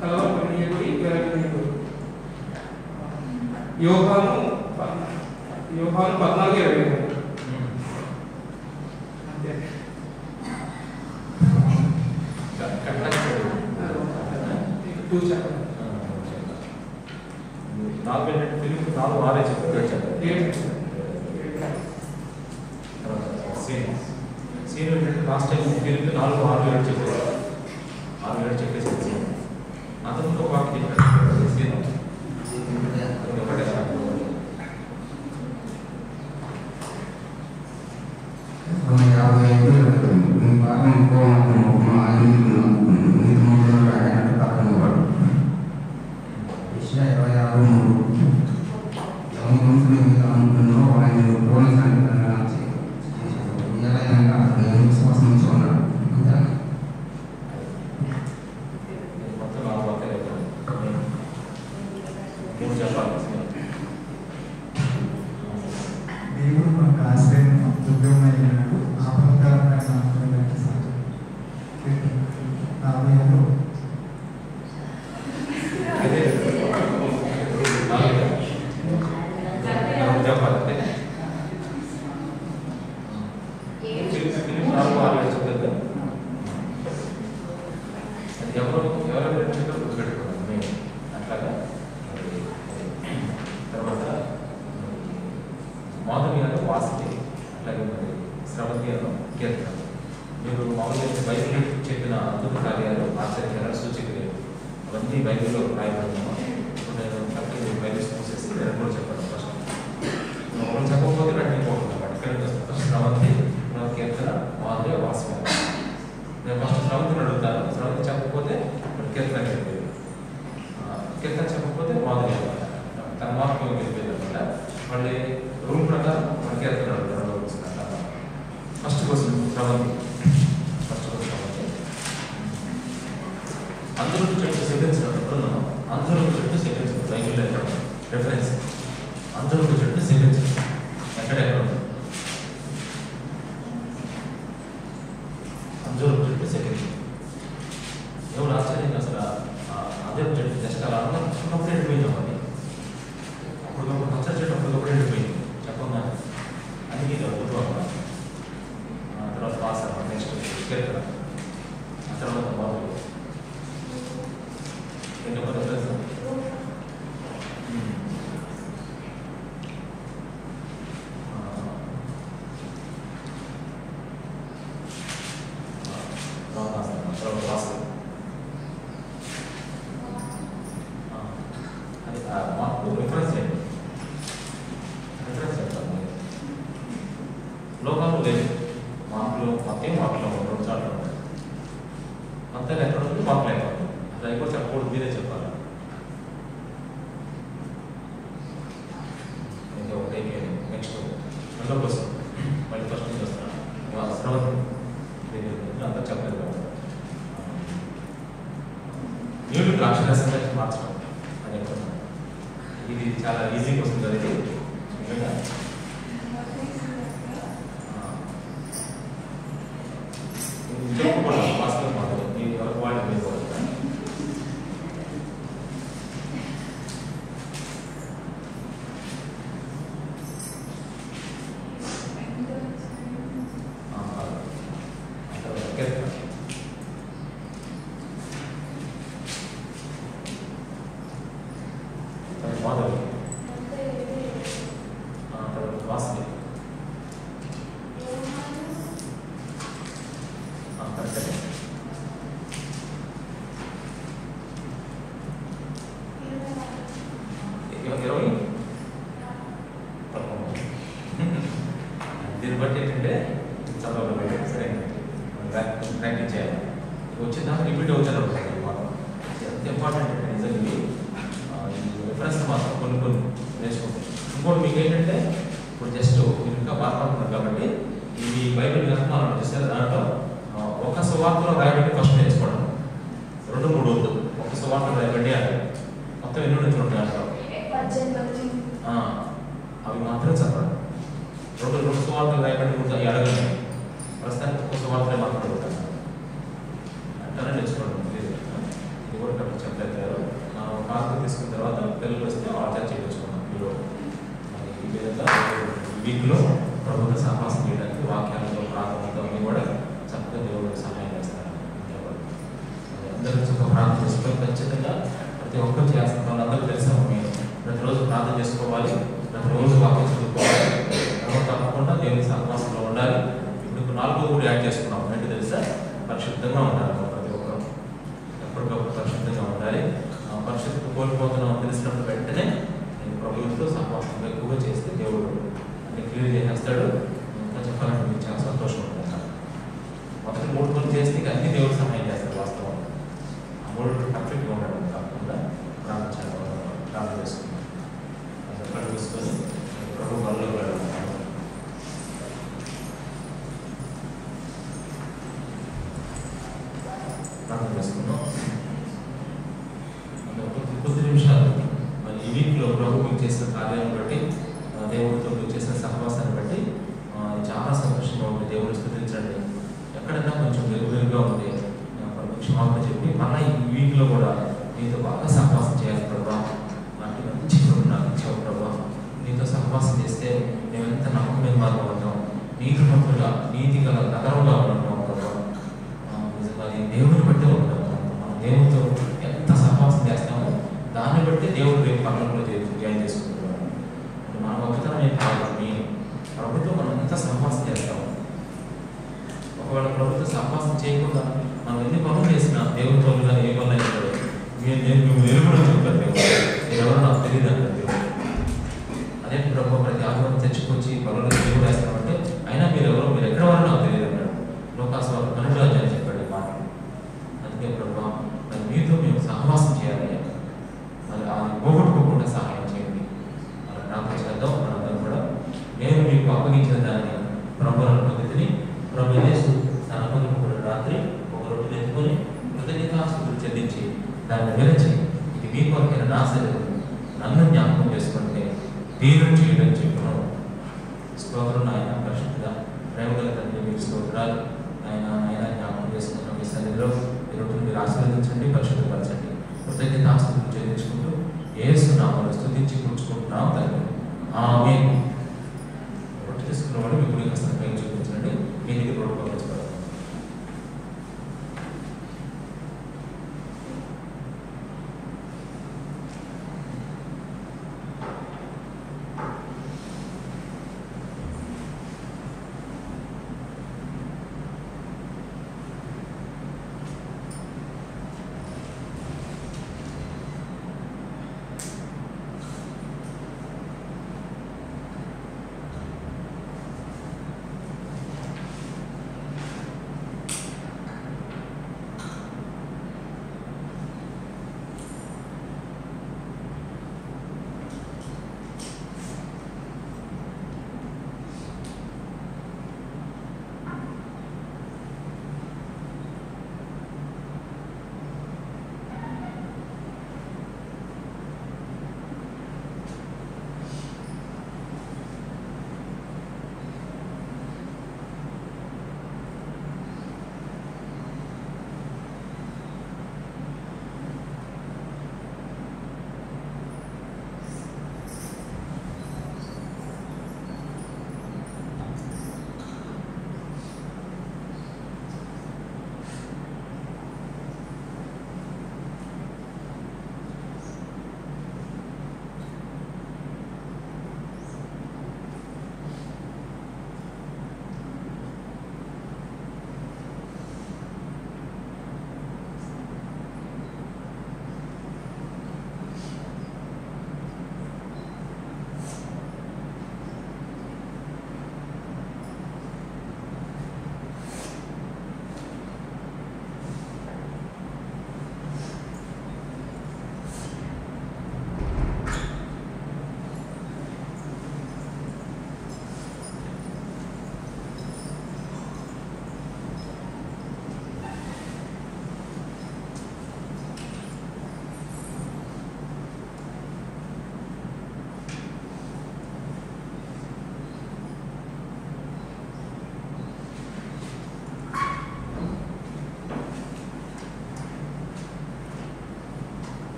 కలవరపడినది వెరగలేదు. యోహాను 14:20. అంతే. లాస్ట్ టైం ఫిలిప్ 4:6 చెప్పారు. 6 చెప్పేసి అతను ఒక వాక్యం చెప్పాడు. దేవుడు మనకు ఆశ్రయం దుర్గమైనాడు. ఆపత్కరమైన అట్లాగా తర్వాత మాధుర్యాలు వాసికి అట్లాగే మరి శ్రవణ్యాలు కీర్తన. మీరు మామూలుగా బైబిల్ చెప్పిన అద్భుత కార్యాలు, ఆశ్చర్యకరాలు, సూచకలేవు అవన్నీ బైబిల్లో రాయబడుతున్నాము. ఇప్పుడు నేను కరెక్ట్గా బైబిల్ చూసేసి నేను కూడా చెప్పాను. ఫస్ట్ మనం చెప్పకపోతే వెంటనే పోతున్నాం. ఎక్కడికి వస్తాం? ఫస్ట్ శ్రవంతి, కీర్తన, మాధుర్య, వాస్యం. నేను ఫస్ట్ శ్రవంతిని అడుగుతాను. శ్రవంతి చెప్పకపోతే కీర్తన వెళ్ళిపోయింది, కీర్తన చెప్పకపోతే మాధుర్య తన మార్గం వెళ్ళిపోయింది అనమాట. మళ్ళీ రూల్ ప్రకారం మన కీర్తన అడుగుతారు. First question Sravanthi. First question Sravanthi. అందరూ చెట్టు సెకండ్స్ అందరూ చెట్టు సెకండ్స్ బైబిల్లో ఎక్కడ రెఫరెన్స్ అందరూ చెట్టు సెకండ్స్ ఎక్కడ ఉంది? అందరూ చెట్టు సెకండ్స్. ఎవరు ఆశ్చర్యం అసలు అదే చెట్టు జస్ట్ అలా ఉన్నప్పుడు ఎండిపోయిందాం. అది అప్పుడు పచ్చడి చెట్టు అప్పుడు ఎండిపోయింది చెప్పమ్మా. అందుకే అద్భుతం. తర్వాత పాస్ నెక్స్ట్ కీర్తన, ఆ తర్వాత బాబు ఎంతమంది తెలుసు? అది మాకు రిఫరెన్స్ చేయండి. రిఫరెన్స్ చెప్తాను. లోకాలు లేదు. మాకులో మత్తే మాకులో 2 సార్లు ఉంటాయి. అంతేగా ఎక్కడ ఉంది? మాకు లేకపోతే అది కూడా చెప్పకూడదు, మీరే చెప్పాలి. ఒకటే నెక్స్ట్ రెండో క్వశ్చన్ మళ్ళీ ఫస్ట్ నుంచి వస్తున్నాను. శ్రవంతి అంతా చెప్పలేదు. నీళ్ళు ద్రాక్షరసంగా మార్చడం అని చెప్తున్నాను. ఇది చాలా ఈజీ క్వశ్చన్ కదా. ఇది నిజంగా చెప్పుకోవాలి. వాస్తవం మాత్రం మీరు ఎవరికి వాళ్ళు వేసుకోవాలి. మాధవి తర్వాత వాసవి కరెక్ట్. దీన్ని బట్టి ఏంటంటే చదవగలిగే సరే ప్రాక్టీస్ చేయాలి. వచ్చిన దాకా రిపీట్ అవుతారు ఎంత ఇంపార్టెంట్ అంటే నిజంగా రిఫరెన్స్ మాత్రం కొన్ని నేర్చుకుంటాం. ఇంకోటి మీకు ఏంటంటే ఇప్పుడు జస్ట్ మీరు ఇంకా బాధపడుతున్నారు కాబట్టి ఇవి బైబిల్ గ్రంథాలు చేస్తారు. దాంట్లో ఒక సువార్తలో రాయబడి ఫస్ట్ నేర్చుకోవడం, 2-3 వద్దు. ఒక సువార్తలో రాయబడి అది మొత్తం ఎన్ని నుంచి ఉంటాయి దాంట్లో అవి మాత్రం చదవడం. 2 సువార్తలు రాయబడి ఉంటాయి అడగండి. ప్రస్తుతానికి ఒక సువార్తలే మాత్రం అడుగుతాను అంటానే నేర్చుకోవడం. ఇది కూడా కరెక్ట్ చెప్పలేరు. మార్కులు తీసుకున్న తర్వాత పిల్లలు వస్తే ఆచార్య చేయించుకున్నాం. మీరు ఈ విధంగా వీక్లో ప్రభుత్వ సహవాసం చేయడానికి వాక్యాలతో ప్రార్థనతో అన్నీ కూడా చక్కగా దేవుడికి సహాయం చేస్తారు. అందరూ చక్కగా ప్రార్థన చేసుకొని ఖచ్చితంగా ప్రతి ఒక్కరు చేస్తున్న వాళ్ళందరూ తెలిసాము. మేము ప్రతిరోజు ప్రార్థన చేసుకోవాలి, ప్రతిరోజు వాక్యం చదువుకోవాలి, తప్పకుండా దేవుని సహవాసంలో ఉండాలి. ఇప్పుడు 4వ కూడా యాడ్ చేసుకున్నాం. ఏంటి తెలుసా? పరిశుద్ధంగా ఉండాలి. ప్రతి ఒక్కరు ఎప్పటికప్పుడు పరిశుద్ధంగా ఉండాలి. పరిశుద్ధత కోల్పోతున్నాం తెలిసినప్పుడు వెంటనే ప్రభుత్వంతో సహవాసం ఎక్కువగా చేస్తే దేవుడు అన్ని క్లియర్ చేసేస్తాడు. ఇంకా చెప్పాలంటే మీకు చాలా సంతోషం ఉంటుంది. మొదటి 3 పనులు చేస్తే అన్ని దేవుడు సహాయం చేస్తాడు. వాస్తవం ఆ 3 పర్ఫెక్ట్గా ఉండడం కాకుండా ప్రార్థన చేసుకున్నాం. కళ్ళు తీసుకొని ప్రభు పనులు వెళ్ళడం ప్రార్థన చేసుకున్నాం. కొద్ది నిమిషాలు మరి ఈ వీక్లో ప్రభు మీకు చేసిన కార్యాలను బట్టి, దేవుడితో మీకు చేసిన సహవాసాన్ని బట్టి చాలా సంతోషంగా ఉంది. దేవుడు స్తుతించండి. ఎక్కడైనా కొంచెం వెలుగుగా ఉంది ప్రభు క్షమాపణ చెప్పి మళ్ళీ ఈ వీక్లో కూడా నీతో బాగా సహవాసం చేయాలి ప్రభా. నాకు మంచి నాకు ఇచ్చావు ప్రభా. నీతో సహవాసం చేస్తే మేము ఎంత నమ్మకమైన వారిగా ఉంటాం, నీతిమంతులుగా నీతి గల నగరంగా ఉంటాం ప్రభా. నిజంగా దేవుని బట్టే ఉంటాం. మనం దేవుడితో ఎంత సహవాసం చేస్తామో దాన్ని బట్టి దేవుడు రేపు పనులలో జాయిన్ చేసుకుంటున్నాడు. మన ఒక్కతనం ఏం కాదు. నేను ప్రభుత్వం మనం ఎంత సహవాసం చేస్తాము. ఒకవేళ ప్రభుత్వం సహవాసం చేయకుండా మనం ఎన్ని పనులు చేసినా దేవుని పనులు కానీ ఏ పనులు అయినా నేను ఎరుగుడు చెప్తాను. దేవుడు నేను ఎవరో నాకు తెలియదు అంటారు దేవుడు. అదే ప్రభు ప్రతి ఆత్మను తెచ్చుకొచ్చి పనులు దేవుడు వేస్తామంటే అయినా మీరు ఎవరో మీరు ఎక్కడ వారో నాకు తెలియదు అన్నాడు. లోకాసు 12వ అధ్యాయం చెప్పాడు ఈ మాట. అందుకే ప్రభు మరి మీతో మేము సహవాసం చేయాలి. మరి అది పోగొట్టుకోకుండా సహాయం చేయండి. మరి ప్రార్థన చేద్దాం. మనందరం కూడా నేను మీకు అప్పగించిన దాన్ని ప్రభువులను పొందితిని. ప్రభు యేసు తన పొందుకున్న రాత్రి ఒక రొట్టెను ఎత్తుకొని కృతజ్ఞతాస్తుతులు చెల్లించి దాన్ని విరచి ఇది మీ కొరకైన నా శరీరం, నన్ను జ్ఞాపకం చేసుకుంటే దీనం చేయడం చెప్పను. స్తోత్రం నాయన. పరిశుద్ధ ప్రేమగల తండ్రి మీకు స్తోత్రాలు. ఆయన జ్ఞాపకం చేసుకున్న మీ సన్నిధిలో ఈ రొట్టెను మీరు ఆశీర్వదించండి, పరిశుద్ధపరచండి. కృతజ్ఞతాస్తుతులు చెల్లించుకుంటూ యేసు నామములో స్తుతించి కూర్చుకుంటున్నాం తండ్రి. ఆమేన్. రొట్టె తీసుకున్న వాళ్ళు మీ గుడి హస్తం పైకి చూపించండి. మీ దగ్గర రొట్టె పంపించబడదు.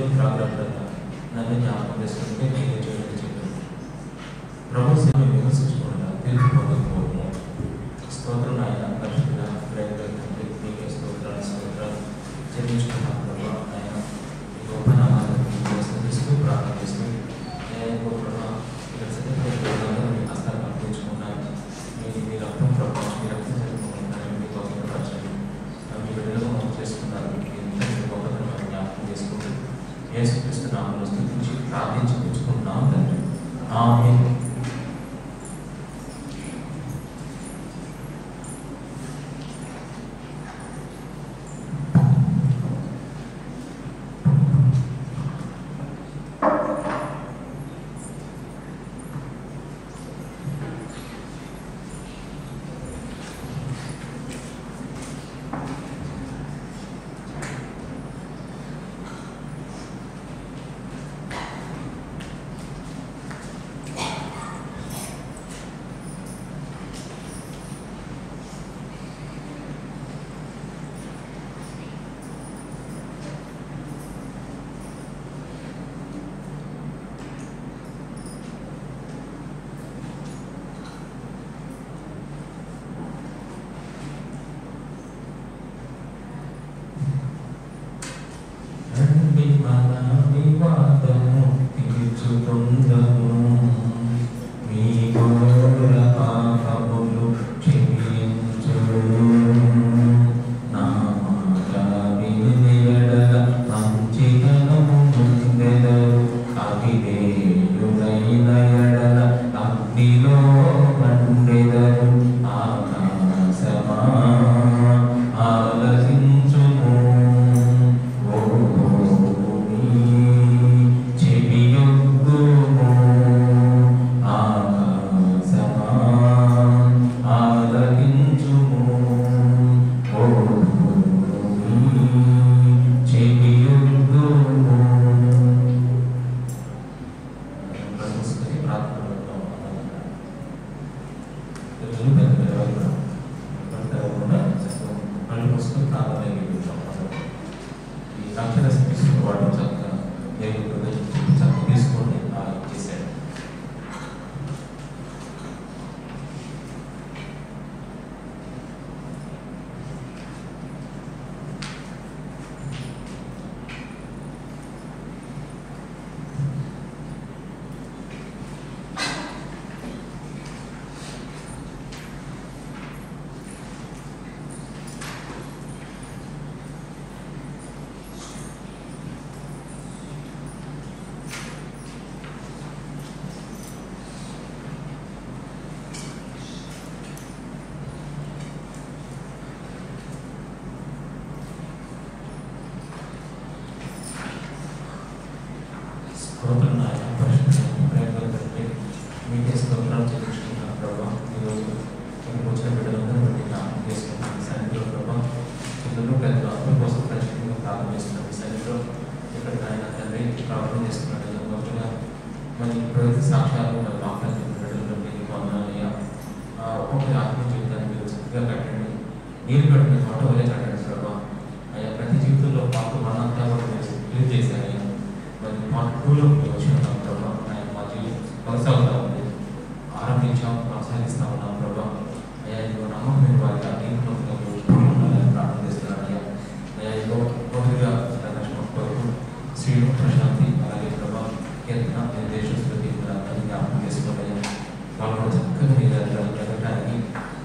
తినను త్రాగలకుండా నన్ను జ్ఞాపకం చేసుకుంటే నేను చేయడం చెప్పాను. ప్రభు సేవ విమర్శించకుండా తీర్పు పొందకపోవడము. స్తోత్రం ఆయన పరిశుద్ధ ప్రేమ తండ్రి మీకే స్తోత్రాలు చెల్లించుకున్నాను ప్రభు. ఆయన ఈ గొప్ప నామాలను తీసుకు ప్రార్థన చేస్తూ నేను గొప్ప ఇక్కడ సత్యప్రభు మీ హస్తాలు అర్పించుకున్నాను. మీ రక్తం ప్రభు మీ రక్తం జరుపుకుంటున్నాను. మీ గొప్పపరచండి మీ విడుదల చేసుకున్నారు. ఇంతటి గొప్పతనం జ్ఞాపకం చేసుకుంటూ యేసుక్రీస్తు నామములో స్తుతించి ప్రార్థించి పుచ్చుకుంటున్నాం తండ్రి. ఆమేన్. నీరు కట్టిన తోట వలే కట్టండి ప్రభావ. అయ్యా ప్రతి జీవితంలో పాటు మనంతా కూడా క్లియర్ చేశారు. అయ్యా మరి పార్ట్ 2లో వచ్చిన ప్రభావ ఆయన మా జీవితం కొనసాగుతూ ఉంది. ఆరంభించాం, కొనసాగిస్తూ ఉన్నాం ప్రభావ. అయ్యా ఇదిగో నమ్మకమైన వారికి అధీనంలో ప్రార్థన చేస్తున్నాను. అయ్యా అయ్యా ఇదిగో కోరిగా లక్ష్మణ కొరకు శ్రీను ప్రశాంతి అలాగే ప్రభావ కీర్తన దేశ స్మృతి అది జ్ఞాపకం చేసుకోవాలి. వాళ్ళు కూడా చక్కగా మీరు ఎదగడానికి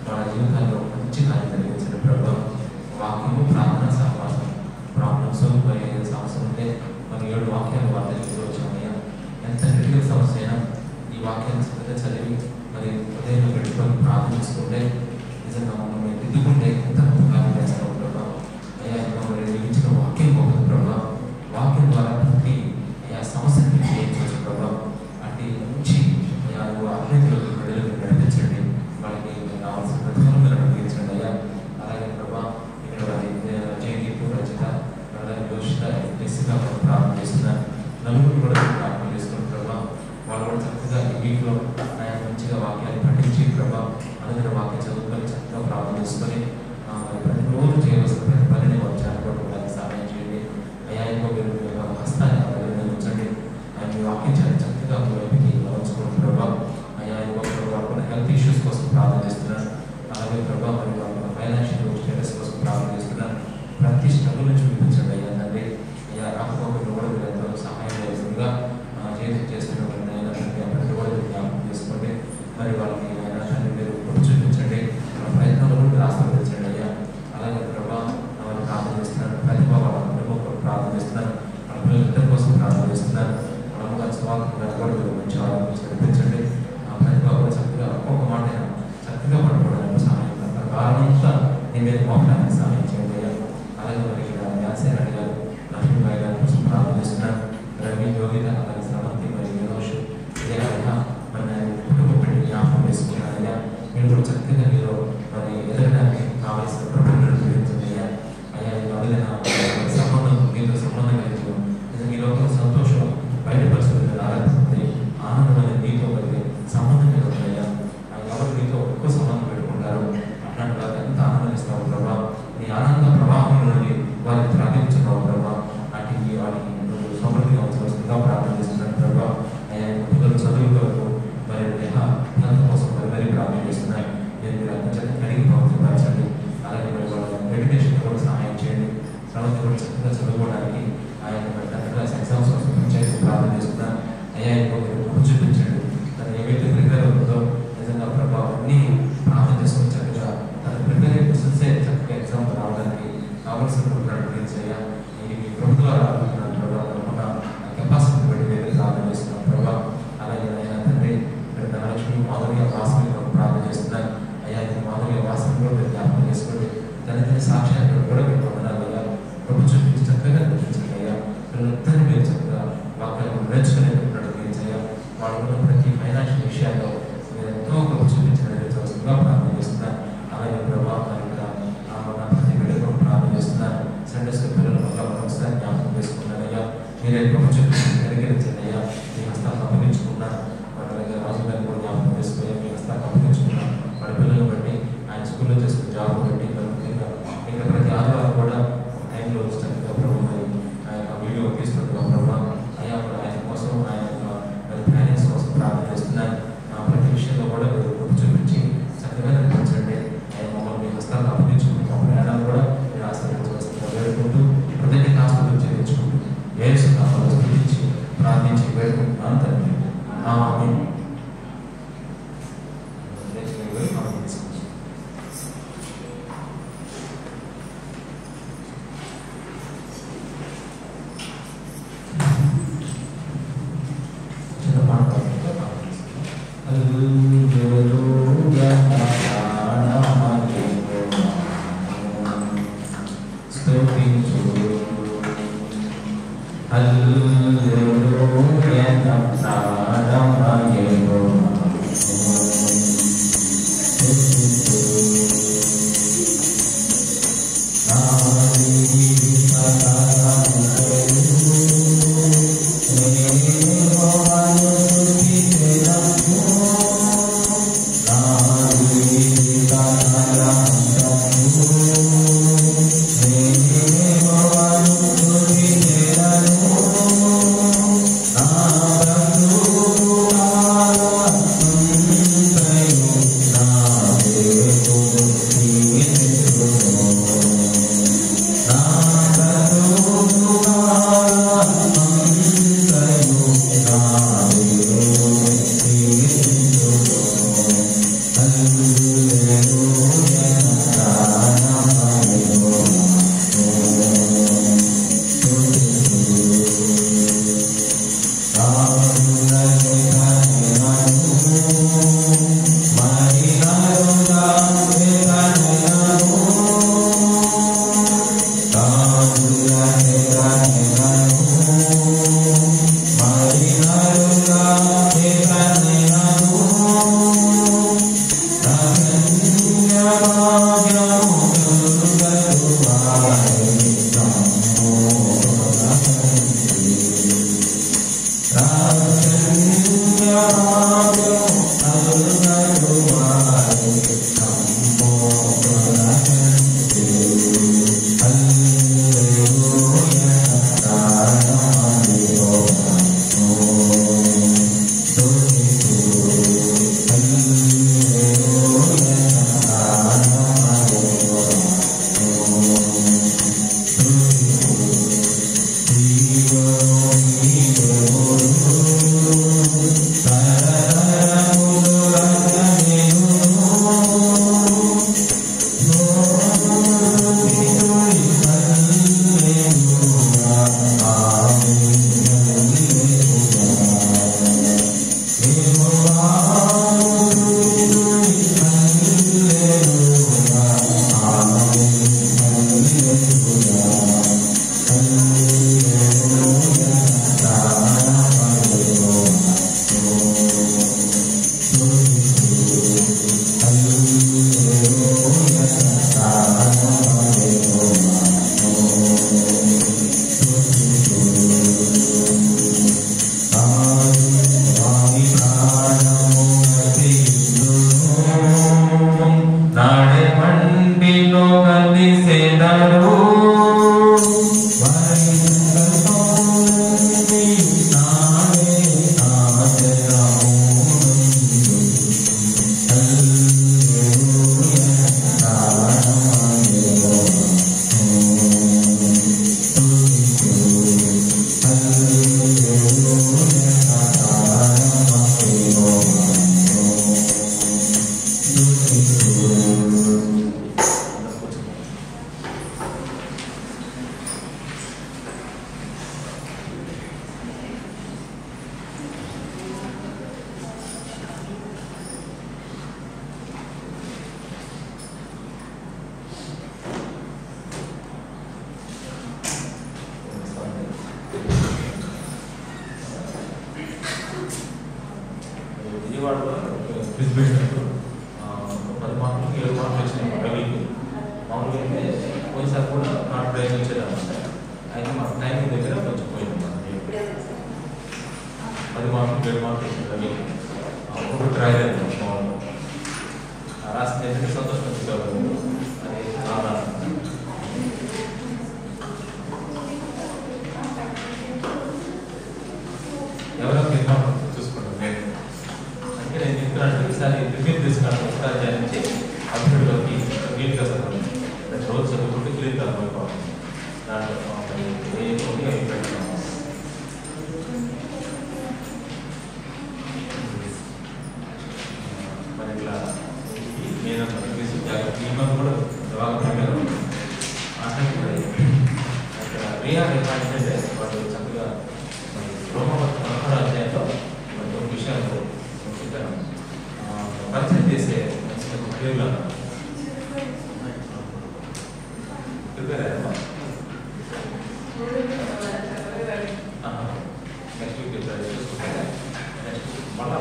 వాళ్ళ జీవితాల్లో మంచి కార్యం జరిగించిన ప్రభావ. వాక్యము ప్రార్థన సహవాసం ప్రాబ్లమ్స్ మరి సమస్య ఉంటే మరి 7 వాక్యాలు వార్త చెప్తూ వచ్చామయ్యా. ఎంత క్రిటికల్ సమస్య అయినా ఈ వాక్యాన్ని చక్కగా చదివి మరి హృదయంలో పెట్టుకొని ప్రార్థించుకుంటే నిజంగా మమ్మల్ని దిద్దుకుంటే ఎంత కార్యం చేస్తాం ప్రభావ. అయ్యా మమ్మల్ని నిర్మించిన వాక్యం గొప్పది ప్రభావ. వాక్యం ద్వారా ప్రతి అయ్యా సమస్యని చేయించవచ్చు ప్రభావ. అంటే మంచి అయ్యా అన్నింటిలోకి ప్రజలకు నడిపించండి. వాళ్ళకి కావాల్సిన ప్రతిఫలం నడిపించండి అయ్యా. అలాగే ప్రభావ ఇక్కడ జయదీపు రచిత అలాగే యోషిత ఎస్గా ప్రార్థన చేస్తున్నారు. నలుగురు కూడా ప్రార్థన చేస్తున్నారు ప్రభావ. వాళ్ళు కూడా చక్కగా ఈ వీక్లో ఆయన మంచిగా వాక్యాన్ని పఠించి ప్రభావ అందరి వాక్యం చదువుకొని చక్కగా ప్రార్థన చేసుకొని ప్రతిరోజు చేయవలసిన ప్రతి పనిని వాళ్ళు చేపట్టుకోవడానికి సహాయం చేయండి అయ్యా. ఇంకో మీరు హస్తాన్ని చేస్తున్నాను. మన పిల్లలిద్దరి కోసం ప్రార్థన చేస్తున్నాను. మనముగా స్వాతంత్రంగా కూడా మంచి ఆరోగ్యం నడిపించండి. ప్రతి ఒక్కరు చక్కగా ఒక్కొక్క మాట చక్కగా పడుకోవడానికి సహాయం చేస్తారు. వారంతా నీ మీద మోపడానికి సహాయం చేయండి అయ్యా. అలాగే మరి ఇక్కడ వ్యాసరాణి గారు, లక్ష్మీబాయి గారి కోసం ప్రార్థన చేస్తున్నాను. రవి యోగిత అలాగే శ్రవంతి మరి వినోష్ ఇదేవిధంగా మరి కుటుంబ పెళ్లి జ్ఞాపకం వేసుకున్నాను అయ్యా. మీరు కూడా చక్కగా మీరు మరి ఎదగడానికి కావాల్సిన ప్రభుత్వం గురించండి అయ్యా. అయ్యా అడిగిన సంబంధం మీతో సంబంధం కలిగి మీ లోపల సంతోషం బయటపరుచుకుని ఆరాధిస్తుంది. ఆనందం అనేది మీతో కలిగే సంబంధం మీద ఉందయ్యా. ఎవరు మీతో ఎక్కువ సంబంధం పెట్టుకుంటారు అట్లాంటి వాళ్ళకి ఎంత ఆనందిస్తావు ప్రభా. నీ ఆనంద ప్రవాహం నుండి వారిని త్రాగించున్నావు ప్రభా. వాటికి వాటికి సమృద్ధిగా ఉంచవలసిందిగా ప్రార్థన చేస్తున్నాను ప్రభా. అయ్యా పిల్లలు చదువు కొరకు మరి హెల్త్ కోసం మరి ప్రార్థన చేస్తున్నాయి. నేను మీరు అందరి కడిగి ప్రవర్తించండి. అలాగే మరి వాళ్ళ మెడిటేషన్ కూడా సహాయం చేయండి. శ్రమంతో కూడా చక్కగా చదువుకోవడానికి ఆయన టెన్త్ క్లాస్ ఎగ్జామ్స్ కోసం చేసి ప్రార్థన చేస్తున్నాను. అయ్యా మీరు చూపించండి. తను ఏవైతే ప్రిపేర్ అవుతుందో నిజంగా ప్రభావం అన్నీ ప్రార్థన చేసుకుని చక్కగా తన ప్రిపేర్ క్వశ్చన్సే చక్కగా ఎగ్జామ్ రావడానికి కావాల్సిన అయ్యా. నేను మీ ప్రభుత్వ రాబోతున్నాను ప్రభావ. తప్పకుండా కెపాసిటీ బట్టి దగ్గర ప్రార్థన చేస్తున్నాను ప్రభావ. అలాగే ఆయన తండ్రి ధనలక్ష్మి మాధుర్య వాసన ప్రార్థన చేస్తున్నాను అయ్యా. ఇది మాధుర్య వాసనలో మీరు జ్ఞాపకం చేసుకోండి. తన సాక్ష్యాన్ని కూడా మీరు పొందడాలి అయ్యా. ప్రభు చూపించి చక్కగా నడిపించండి అయ్యా. పిల్లలందరినీ మీరు చక్కగా వాక్యాలను నేర్చుకునేటప్పుడు అయ్యా. వాళ్ళు ప్రతి ఫైనాన్షియల్ విషయాల్లో మీరు ఎంతో గొప్ప చూపించవలసిందిగా ప్రార్థన చేస్తున్నాను. అలాగే ప్రభావం ప్రతి బిడ్డకు ప్రార్థన చేస్తున్నాను. సండే స్కూల్ పిల్లలు వల్ల ఒకసారి జ్ఞాపకం చేసుకున్నాను అయ్యా. మీరే గొప్ప చూపించి కనికరించండి అయ్యా. మీ హస్తాలను అప్పగించుకున్నాను. అలాగే రాజు గారిని కూడా జ్ఞాపకం చేసుకుని మీ హస్తాలను అప్పగించుకున్నాను. వాళ్ళ పిల్లలు బట్టి ఆయన స్కూల్లో చేసుకున్న జాబ్ బట్టి ముఖ్యంగా ఇక్కడ ప్రతి ఆదివారం కూడా టైంలో చక్కగా ప్రభు మరి ఆ యొక్క వీడియో తీసుకుంటున్నాం ప్రభావ అయ్యా. ఆయన కోసం ఆయన ప్లానింగ్స్ కోసం ప్రార్థన చేస్తున్నాను. ప్రతి విషయంలో కూడా మీరు చూపించి చక్కగా నడిపించండి. ఆయన మమ్మల్ని మీ హస్తాలను అప్పగించుకుంటూ మా ప్రయాణాలు కూడా మీరు ఆశీర్వదించవలసిందిగా వేడుకుంటూ హృదయ కాస్త చేయించుకుంటూ యేసు నామములో స్తుతించి ప్రార్థించి వేడుకుంటున్నాను తండ్రి. ఆమేన్. విజయవాడలో క్విజ్ పెట్టినప్పుడు 10 మార్కులు 7 మార్కులు వచ్చినాయి రవికి. మామూలుగా అయితే పోయినసారి కూడా నాట్ ప్రైజ్ వచ్చేదన్నమాట. అయితే మా టైమింగ్ దగ్గర కొంచెం పోయింది. 10 మార్కులు 7 మార్కులు వచ్చింది రవికి. ఒకటి రాయలేదు మామూలు రాసింది ఎందుకంటే సంతోషం వచ్చింది. అది చాలా ఎవరో చూసుకుంటాం నేను అంటే నేను చెప్తున్నాను ఈసారి రివ్యూ తీసుకున్నాను. ఒకసారి ధ్యానించి అభివృద్ధిలోకి క్లీన్గా చదవాలి. రోజు చదువుకుంటే క్లీన్గా అర్థమైపోవాలి. దాంట్లో అవి పెట్టడం మరి ఇట్లా నేను క్లీన్గా కూడా బాగా మాట్లాడుతుంది. అక్కడ రియాల్ ఏంటంటే వాళ్ళు చక్కగా రోమపత్ర 16వ అధ్యాయంలో కొన్ని విషయాలు పరిచయం చేసే పేర్లు నెక్స్ట్ వీక్ చూసుకుంటే మళ్ళీ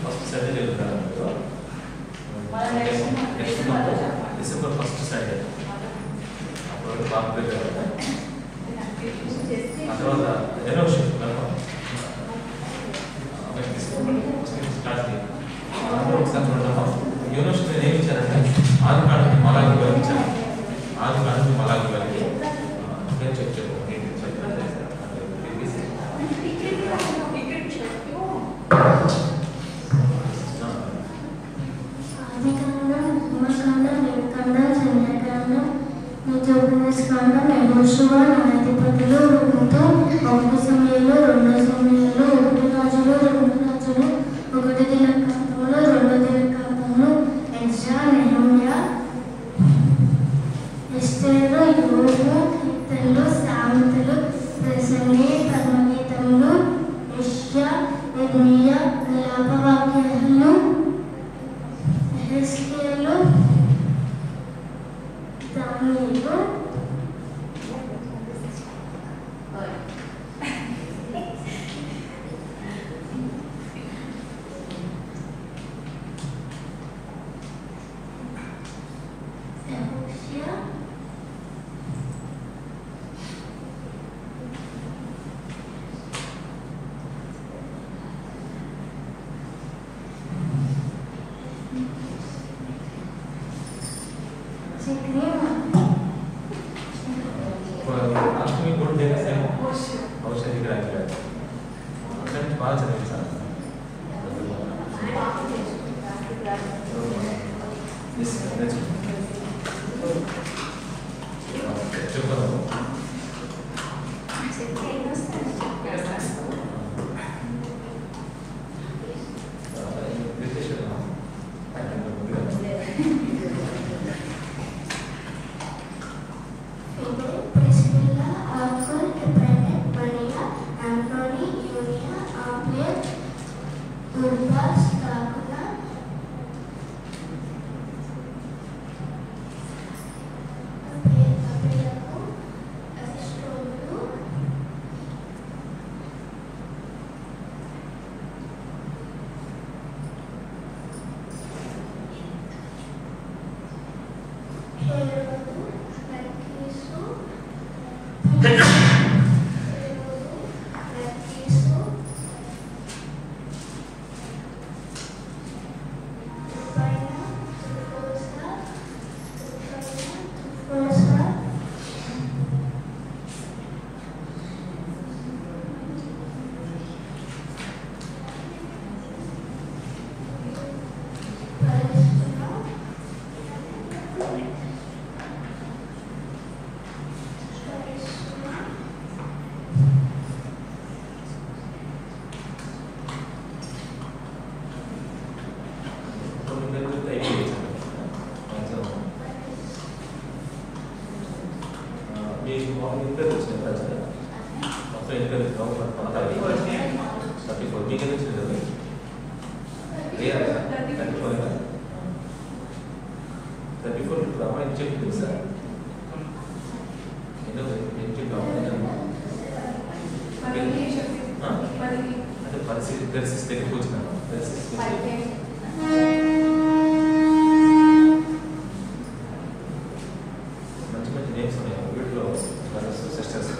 ఫస్ట్ సండే జరుగుతారు. Next month December 1st Sunday అప్పుడు బాగా ఆ తర్వాత ఎనోషన్ ఒకసారి చూడడం యూనివర్సిటీ ఏమి ఇచ్చారంటే ఆరు కాళ్ళకి మలాగి గారు ఇచ్చారు. ఆరు కాళ్ళకి మలాగి గారికి నేను చెప్పాను. ఔషధికి రాయలేదు బాగా చదివింది సార్. చెప్పాను పరిస్థితి దగ్గరికి వచ్చినాను. మంచి మంచి నేమ్స్ ఉన్నాయి వీటిలో బ్రదర్స్ సిస్టర్స్.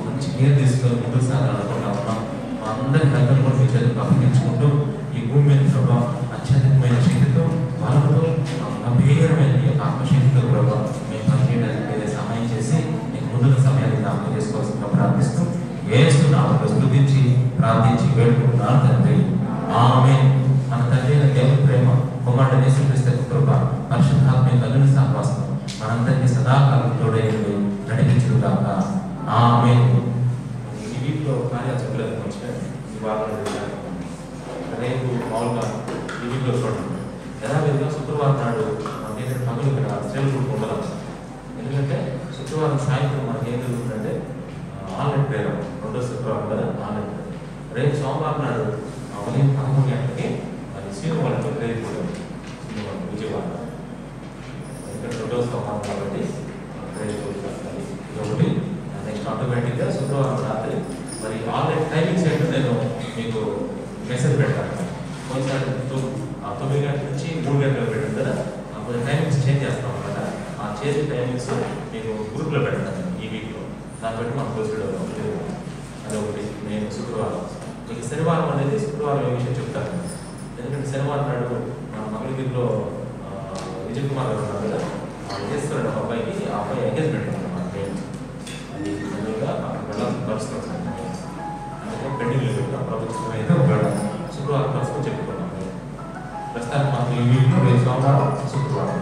ముందుకు సాగాలనుకుంటా ఉన్నాం. మా అందరి కథను కూడా మీ చేతులకు అప్పగించుకుంటూ ఈ భూమి మీద ప్రభావ సెల్ గ్రూప్ ఉండదు. ఎందుకంటే శుక్రవారం సాయంత్రం మనకి ఏం జరుగుతుందంటే ఆన్లైన్ ప్రేయర్, రెండో శుక్రవారం కదా ఆన్లైన్ ప్రేయర్. రేపు సోమవారం నాడు ఉదయం 11 గంటలకి అది శ్రీనివారంలో ప్రేయర్ కూడా విజయవాడ. ఇక్కడ రెండో సోమవారం కాబట్టి ప్రేయర్ కూడా చేస్తాను. ఇది ఒకటి. నెక్స్ట్ ఆటోమేటిక్గా శుక్రవారం రాత్రి మరి ఆన్లైన్ టైమింగ్స్ ఏంటో నేను మీకు మెసేజ్ పెడతాను. కొన్నిసారి 9 గంటల నుంచి 3 గంటలు పెట్టాను కదా, కొంచెం టైమింగ్స్ చేంజ్ చేస్తాం అనమాట. ఆ చేంజ్ టైమింగ్స్ మీకు గ్రూప్లో పెడతాను ఈ వీక్లో. దాన్ని బట్టి మనం ప్రొసీడ్ అవుతాం. అదొకటి. నేను శుక్రవారం మీకు శనివారం అనేది శుక్రవారం ఏ విషయం చెప్తాను. ఎందుకంటే శనివారం నాడు మన మంగళగిరిలో విజయ్ కుమార్ గారు ఉన్నారు కదా, చేస్తున్నాడు ఒక అబ్బాయికి. ఆ అబ్బాయి ఎంగేజ్మెంట్ అనమాట. అది జనరల్గా అక్కడ వెళ్ళాల్సిన పరిస్థితి వస్తుంది. అందుకే పెండింగ్ లేదు. ప్రభుత్వం అయితే శుక్రవారం పరిస్థితి చెప్పుకున్నాం. ప్రస్తుతానికి మాకు ఈ వీక్లో రేపు సోమవారం శుక్రవారం